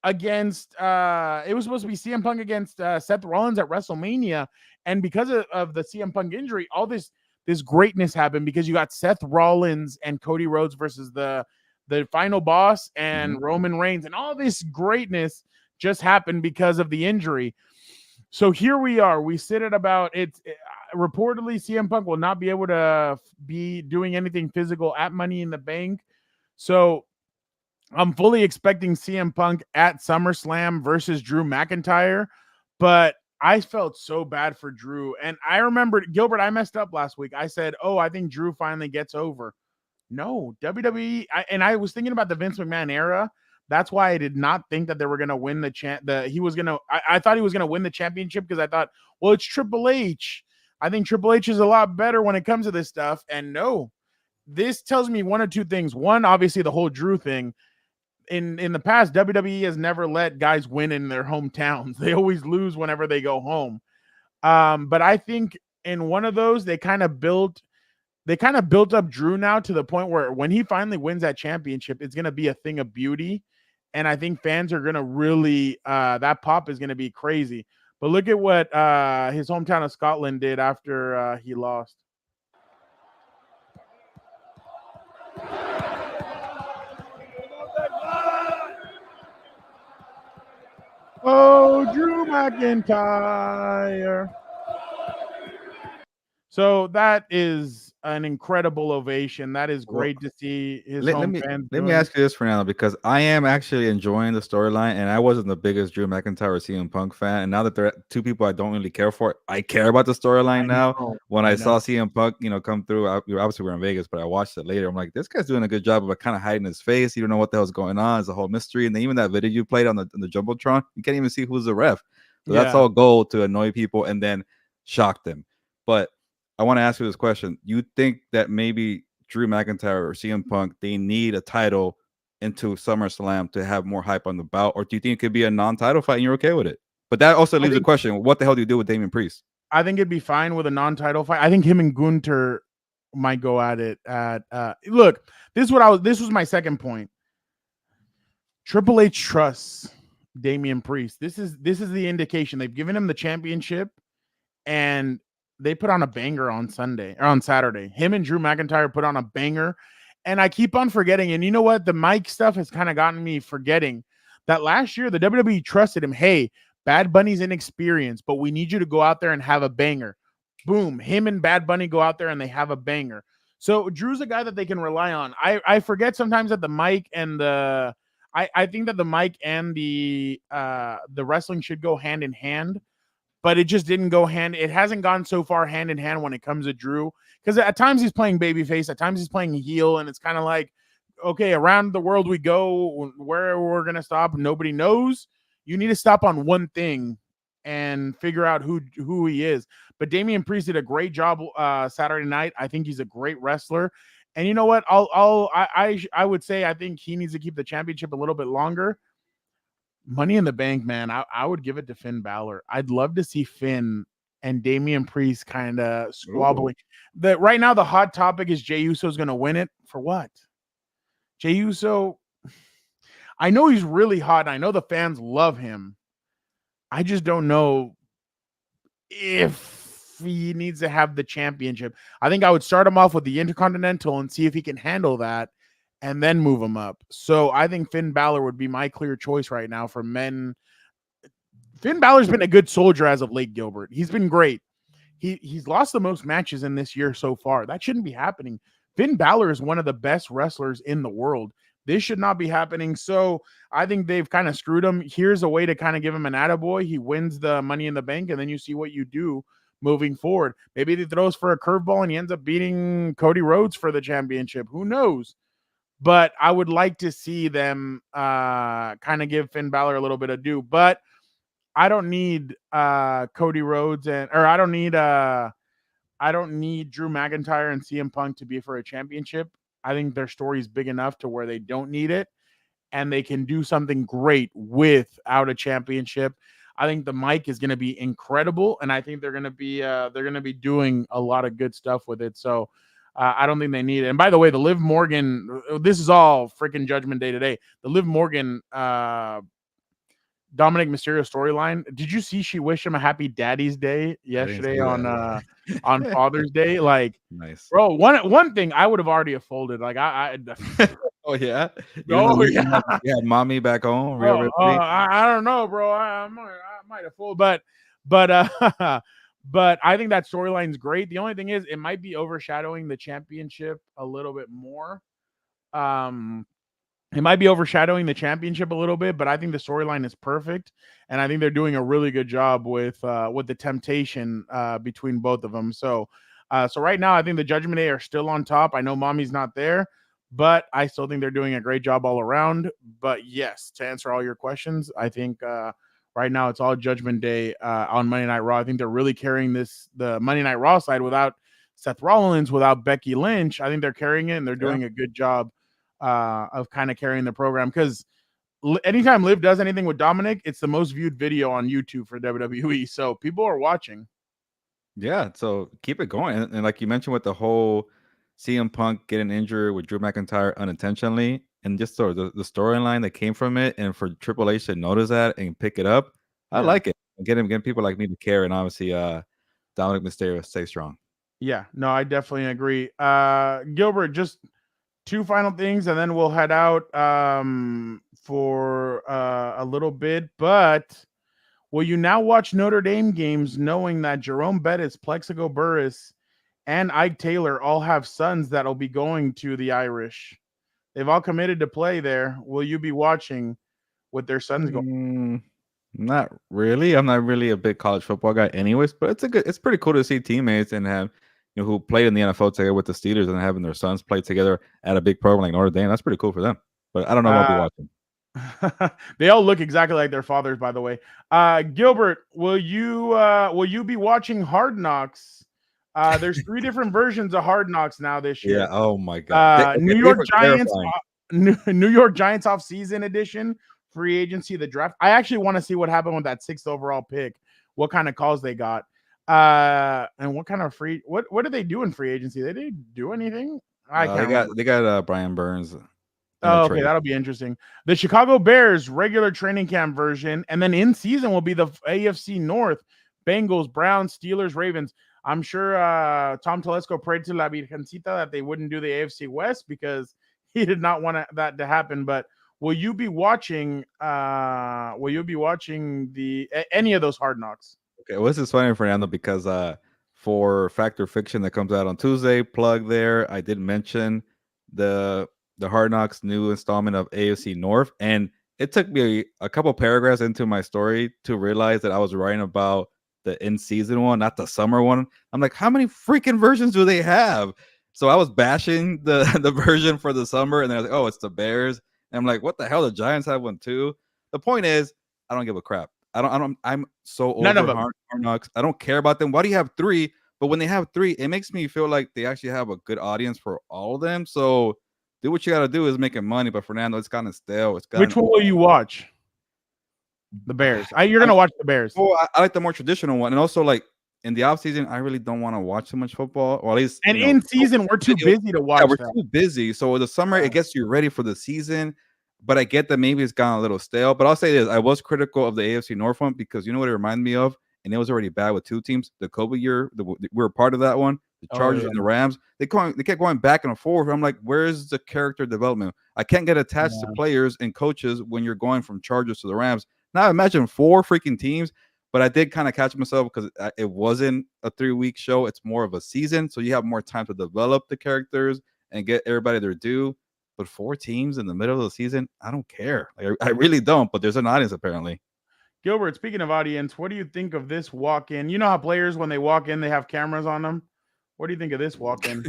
against Seth Rollins at WrestleMania, and because of the CM Punk injury, all this greatness happened because you got Seth Rollins and Cody Rhodes versus the final boss and Roman Reigns, and all this greatness just happened because of the injury. So here we are. We sit at about reportedly CM Punk will not be able to be doing anything physical at Money in the Bank. So I'm fully expecting CM Punk at SummerSlam versus Drew McIntyre, but I felt so bad for Drew. And I remember, Gilbert, I messed up last week. I said, oh, I think Drew finally gets over. No, WWE, and I was thinking about the Vince McMahon era. That's why I did not think that they were going to win the I thought he was going to win the championship because I thought, well, it's Triple H. I think Triple H is a lot better when it comes to this stuff. And no, this tells me one or two things. One, obviously the whole Drew thing. In the past, WWE has never let guys win in their hometowns. They always lose whenever they go home. But I think in one of those, they kind of built up Drew now to the point where when he finally wins that championship, it's going to be a thing of beauty. And I think fans are going to really, that pop is going to be crazy. But look at what his hometown of Scotland did after he lost. Oh, Drew McIntyre. So that is an incredible ovation. That is great to see his home fans. Let me ask you this, Fernando, because I am actually enjoying the storyline, and I wasn't the biggest Drew McIntyre or CM Punk fan, and now that they're two people I don't really care for, I care about the storyline now. When I saw CM Punk, come through, obviously we're in Vegas, but I watched it later. I'm like, this guy's doing a good job of kind of hiding his face. You don't know what the hell's going on. It's a whole mystery, and then even that video you played on the Jumbotron, you can't even see who's the ref. So that's all gold to annoy people and then shock them. But I want to ask you this question. You think that maybe Drew McIntyre or CM Punk, they need a title into SummerSlam to have more hype on the bout? Or do you think it could be a non-title fight and you're okay with it? But that also leaves the question, what the hell do you do with Damian Priest? I think it'd be fine with a non-title fight. I think him and Gunther might go at it look, this was my second point. Triple H trusts Damian Priest. This is the indication. They've given him the championship, and they put on a banger on Saturday. Him and Drew McIntyre put on a banger, and I keep on forgetting. And you know what? The mic stuff has kind of gotten me forgetting that last year the WWE trusted him. Hey, Bad Bunny's inexperienced, but we need you to go out there and have a banger. Boom. Him and Bad Bunny go out there and they have a banger. So Drew's a guy that they can rely on. I forget sometimes that the mic and I think that the mic and the wrestling should go hand in hand. but it just didn't go it hasn't gone so far hand in hand when it comes to Drew, because at times he's playing babyface, at times he's playing heel, and it's kind of like, okay, around the world we go, where we're gonna stop, nobody knows. You need to stop on one thing and figure out who he is. But Damian Priest did a great job Saturday night. I think he's a great wrestler. And you know what? I would say I think he needs to keep the championship a little bit longer. Money in the Bank, man. I would give it to Finn Balor. I'd love to see Finn and Damian Priest kind of squabbling. Right now the hot topic is Jey Uso's going to win it. For what? Jey Uso, I know he's really hot, and I know the fans love him. I just don't know if he needs to have the championship. I think I would start him off with the Intercontinental and see if he can handle that, and then move him up. So I think Finn Balor would be my clear choice right now for men. Finn Balor's been a good soldier as of late, Gilbert. He's been great. He's lost the most matches in this year so far. That shouldn't be happening. Finn Balor is one of the best wrestlers in the world. This should not be happening. So I think they've kind of screwed him. Here's a way to kind of give him an attaboy. He wins the Money in the Bank, and then you see what you do moving forward. Maybe he throws for a curveball and he ends up beating Cody Rhodes for the championship. Who knows? But I would like to see them kind of give Finn Balor a little bit of due. But I don't need Cody Rhodes I don't need Drew McIntyre and CM Punk to be for a championship. I think their story is big enough to where they don't need it, and they can do something great without a championship. I think the mic is going to be incredible, and I think they're going to be doing a lot of good stuff with it. So I don't think they need it. And by the way, the Liv Morgan, this is all freaking Judgment Day today. The Liv Morgan Dominic Mysterio storyline. Did you see she wished him a happy Daddy's Day yesterday on Father's Day? Like, nice, bro. One thing I would have already folded. Like oh yeah, yeah, mommy back home. I don't know, bro. I might have folded, but but I think that storyline's great. The only thing is, it might be overshadowing the championship a little bit more. It might be overshadowing the championship a little bit, but I think the storyline is perfect, and I think they're doing a really good job with the temptation between both of them. So right now, I think the Judgment Day are still on top. I know Mommy's not there, but I still think they're doing a great job all around. But yes, to answer all your questions, I think right now it's all Judgment Day on Monday Night Raw. I think they're really carrying the Monday Night Raw side without Seth Rollins, without Becky Lynch. I think they're carrying it, and they're doing a good job of kind of carrying the program, because anytime Liv does anything with Dominic, it's the most viewed video on YouTube for WWE. So people are watching. Yeah, so keep it going. And like you mentioned with the whole CM Punk getting injured with Drew McIntyre unintentionally, and just sort of the storyline that came from it, and for Triple H to notice that and pick it up, I like it. Getting people like me to care, and obviously Dominic Mysterio stay strong. Yeah, no, I definitely agree. Gilbert, just two final things, and then we'll head out for a little bit. But will you now watch Notre Dame games knowing that Jerome Bettis, Plexico Burris, and Ike Taylor all have sons that'll be going to the Irish? They've all committed to play there. Will you be watching with their sons going? Not really. I'm not really a big college football guy anyways, but it's pretty cool to see teammates and have who played in the NFL together with the Steelers and having their sons play together at a big program like Notre Dame. That's pretty cool for them. But I don't know what I'll be watching. They all look exactly like their fathers, by the way. Gilbert, will you be watching Hard Knocks? There's 3 different versions of Hard Knocks now this year. Yeah. Oh my God. New York Giants, New York Giants off-season edition, free agency, the draft. I actually want to see what happened with that 6th overall pick. What kind of calls they got. And what kind of what did they do in free agency? They didn't do anything. They got Brian Burns. Oh, okay, that'll be interesting. The Chicago Bears regular training camp version, and then in season will be the AFC North: Bengals, Browns, Steelers, Ravens. I'm sure Tom Telesco prayed to La Virgencita that they wouldn't do the AFC West because he did not want that to happen. But will you be watching? Any of those Hard Knocks? Okay, well, this is funny, Fernando, because for Fact or Fiction that comes out on Tuesday, plug there, I did mention the Hard Knocks new installment of AFC North, and it took me a couple paragraphs into my story to realize that I was writing about the in-season one, not the summer one. I'm like, how many freaking versions do they have? So I was bashing the the version for the summer, and then I was like, oh, it's the Bears. And I'm like, what the hell? The Giants have one too. The point is, I don't give a crap. I'm so None of over them. Hard Knocks. I don't care about them. Why do you have 3? But when they have 3, it makes me feel like they actually have a good audience for all of them. So do what you got to do is making money. But Fernando, it's kind of stale. It's Which one will you watch? The Bears. You're gonna watch the Bears. Well, I like the more traditional one, and also like in the off season, I really don't want to watch so much football, or at least And in season, we're too busy to watch. Yeah, we're that. too busy. So the summer, it gets you ready for the season. But I get that maybe it's gone a little stale. But I'll say this: I was critical of the AFC North one because you know what it reminded me of, and it was already bad with 2 teams. The COVID year, we were part of that one. The Chargers and the Rams. They kept going back and forth. I'm like, where's the character development? I can't get attached to players and coaches when you're going from Chargers to the Rams. Now imagine 4 freaking teams. But I did kind of catch myself because it wasn't a 3-week show. It's more of a season. So you have more time to develop the characters and get everybody their due. But 4 teams in the middle of the season, I don't care. Like, I really don't. But there's an audience apparently. Gilbert, speaking of audience, what do you think of this walk-in? You know how players, when they walk in, they have cameras on them? What do you think of this walk-in?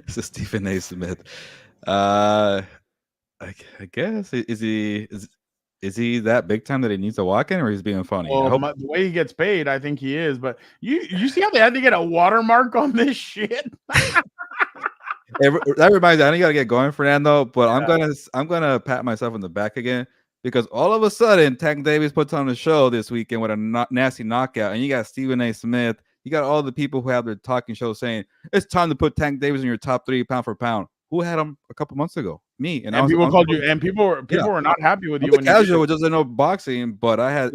This is Stephen A. Smith. I guess is he that big time that he needs to walk in, or he's being funny? Well, the way he gets paid, I think he is. But you see how they had to get a watermark on this shit? That reminds me, I got to get going, Fernando. But I'm gonna pat myself in the back again because all of a sudden Tank Davis puts on a show this weekend with a nasty knockout, and you got Stephen A. Smith. You got all the people who have their talking shows saying it's time to put Tank Davis in your top 3 pound for pound. Who had him a couple months ago? Me. And people called you, and people were not happy with you. When casual doesn't know boxing, but I had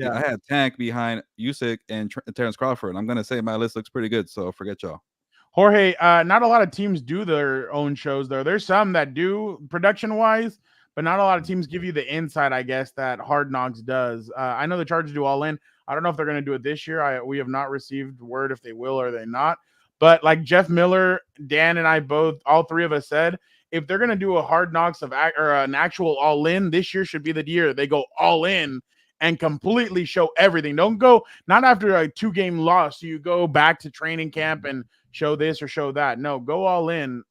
Tank behind Usyk and Terrence Crawford. I'm gonna say my list looks pretty good, so forget y'all. Jorge, not a lot of teams do their own shows though. There's some that do production wise, but not a lot of teams give you the insight, I guess, that Hard Knocks does. I know the Chargers do All In. I don't know if they're going to do it this year. We have not received word if they will or they not. But like Jeff Miller, Dan, and I both, all 3 of us said, if they're going to do a Hard Knocks or an actual All In, this year should be the year they go all in and completely show everything. Don't go, not after a 2-game loss, you go back to training camp and show this or show that. No, go all in.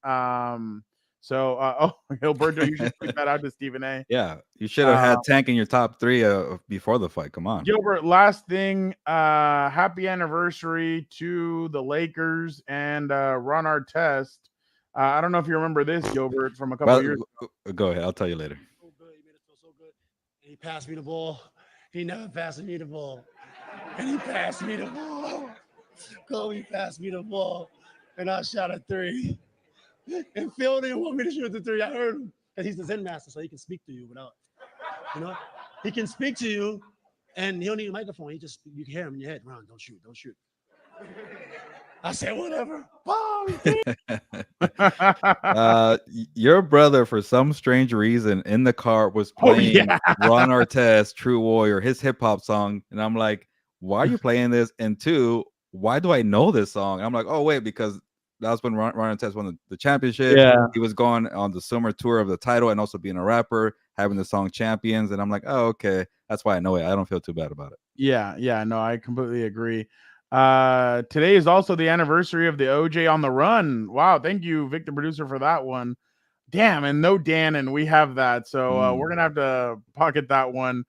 Gilberto, you should tweet that out to Stephen A. Yeah, you should have had Tank in your top 3 before the fight. Come on, Gilbert. Last thing, happy anniversary to the Lakers and Ron Artest. I don't know if you remember this, Gilbert, from a couple years ago. Go ahead, I'll tell you later. So good. He made us feel so good. And he passed me the ball. He never passed me the ball. And he passed me the ball. Kobe passed me the ball. And I shot a 3. And Phil didn't want me to shoot the 3. I heard him. Because he's the Zen master, so he can speak to you without, he can speak to you and he don't need a microphone. You can hear him in your head. Ron, don't shoot. I said, whatever. Your brother, for some strange reason, in the car was playing Ron Artest, True Warrior, his hip hop song. And I'm like, why are you playing this? And 2, why do I know this song? And I'm like, oh, wait, because that was when Ron Artest won the championship. Yeah. He was going on the summer tour of the title and also being a rapper, having the song Champions. And I'm like, oh, okay. That's why I know it. I don't feel too bad about it. Yeah. No, I completely agree. Today is also the anniversary of the OJ on the Run. Wow, thank you, Victor producer, for that one. Damn, and no Dan, and we have that, so we're gonna have to pocket that one.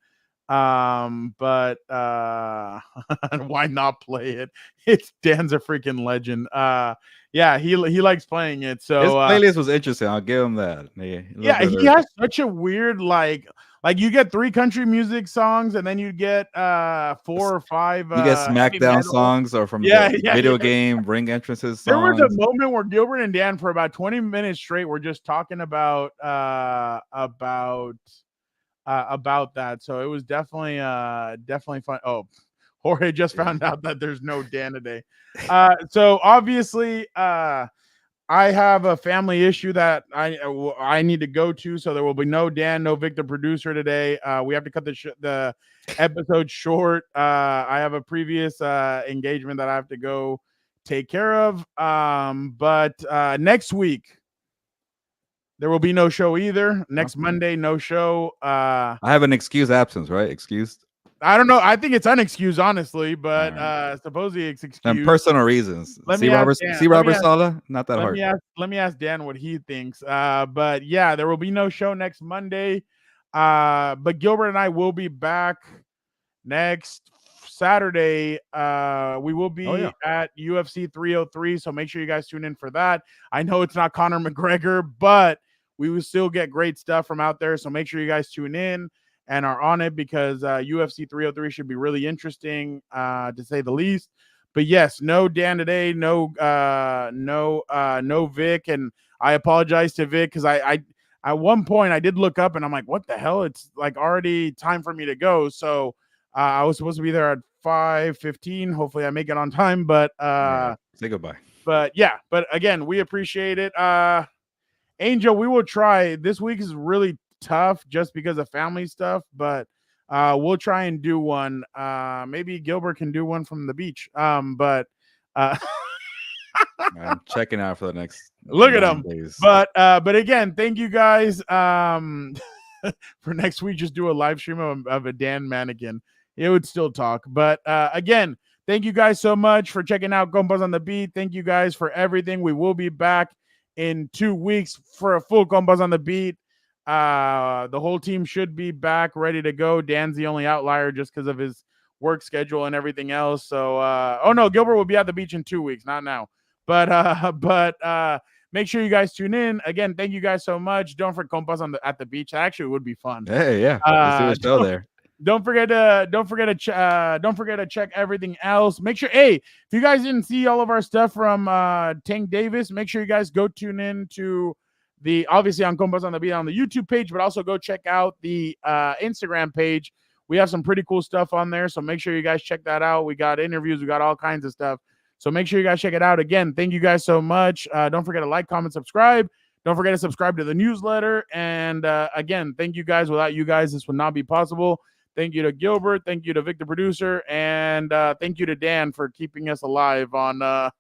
But why not play it? It's Dan's a freaking legend. Yeah, he likes playing it. So his playlist was interesting. I'll give him that. He has such a weird like you get 3 country music songs and then you get 4 or 5 you get SmackDown songs or from the video game ring entrances songs. There was a moment where Gilbert and Dan for about 20 minutes straight were just talking about that. So it was definitely fun. Oh, Jorge just found out that there's no Dan today. So obviously I have a family issue that I need to go to, so there will be no Dan, no Victor producer today. We have to cut the episode short. I have a previous engagement that I have to go take care of. But next week there will be no show either. Next Monday, no show. I have an excused absence, right? Excused. I don't know. I think it's unexcused, honestly, but Alright. supposedly it's And excused. personal reasons. Let See me ask Robert. Dan. See Let me Robert ask- Sala. Not that Let hard. me ask Dan what he thinks. But yeah, there will be no show next Monday. But Gilbert and I will be back next Saturday. We will be Oh, yeah. at UFC 303, so make sure you guys tune in for that. I know it's not Conor McGregor, but we will still get great stuff from out there. So make sure you guys tune in and are on it because UFC 303 should be really interesting, to say the least. But yes, no Dan today, no Vic, and I apologize to Vic because I at one point I did look up and I'm like, what the hell? It's like already time for me to go. So I was supposed to be there at 5:15. Hopefully I make it on time, but Alright, say goodbye. but yeah, but again, we appreciate it. Angel, we will try. This week is really tough just because of family stuff, but we'll try and do one. Maybe Gilbert can do one from the beach. But I'm checking out for the next. look at 9 him. days. But again, thank you guys. For next week, just do a live stream of a Dan mannequin. It would still talk. But again, thank you guys so much for checking out Compas on the Beat. Thank you guys for everything. We will be back in 2 weeks for a full Compas on the Beat. The whole team should be back ready to go. Dan's the only outlier just because of his work schedule and everything else. So oh no, Gilbert will be at the beach in 2 weeks, not now. But make sure you guys tune in. Again, thank you guys so much. Don't forget Compas at the beach. That actually would be fun. Hey, yeah. Let's do a show there. Don't forget to check everything else. Make sure, hey, if you guys didn't see all of our stuff from Tank Davis, make sure you guys go tune in to the obviously on Compas on the Beat on the YouTube page, but also go check out the Instagram page. We have some pretty cool stuff on there, so make sure you guys check that out. We got interviews, we got all kinds of stuff. So make sure you guys check it out. Again, thank you guys so much. Don't forget to like, comment, subscribe. Don't forget to subscribe to the newsletter. And again, thank you guys. Without you guys, this would not be possible. Thank you to Gilbert. Thank you to Vic, the producer. And thank you to Dan for keeping us alive on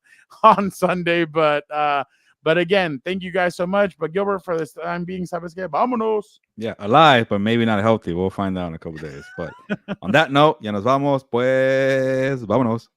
Sunday. But again, thank you guys so much. But Gilbert, for this time being, sabes que vámonos. Yeah, alive, but maybe not healthy. We'll find out in a couple days. But on that note, ya nos vamos, pues, vámonos.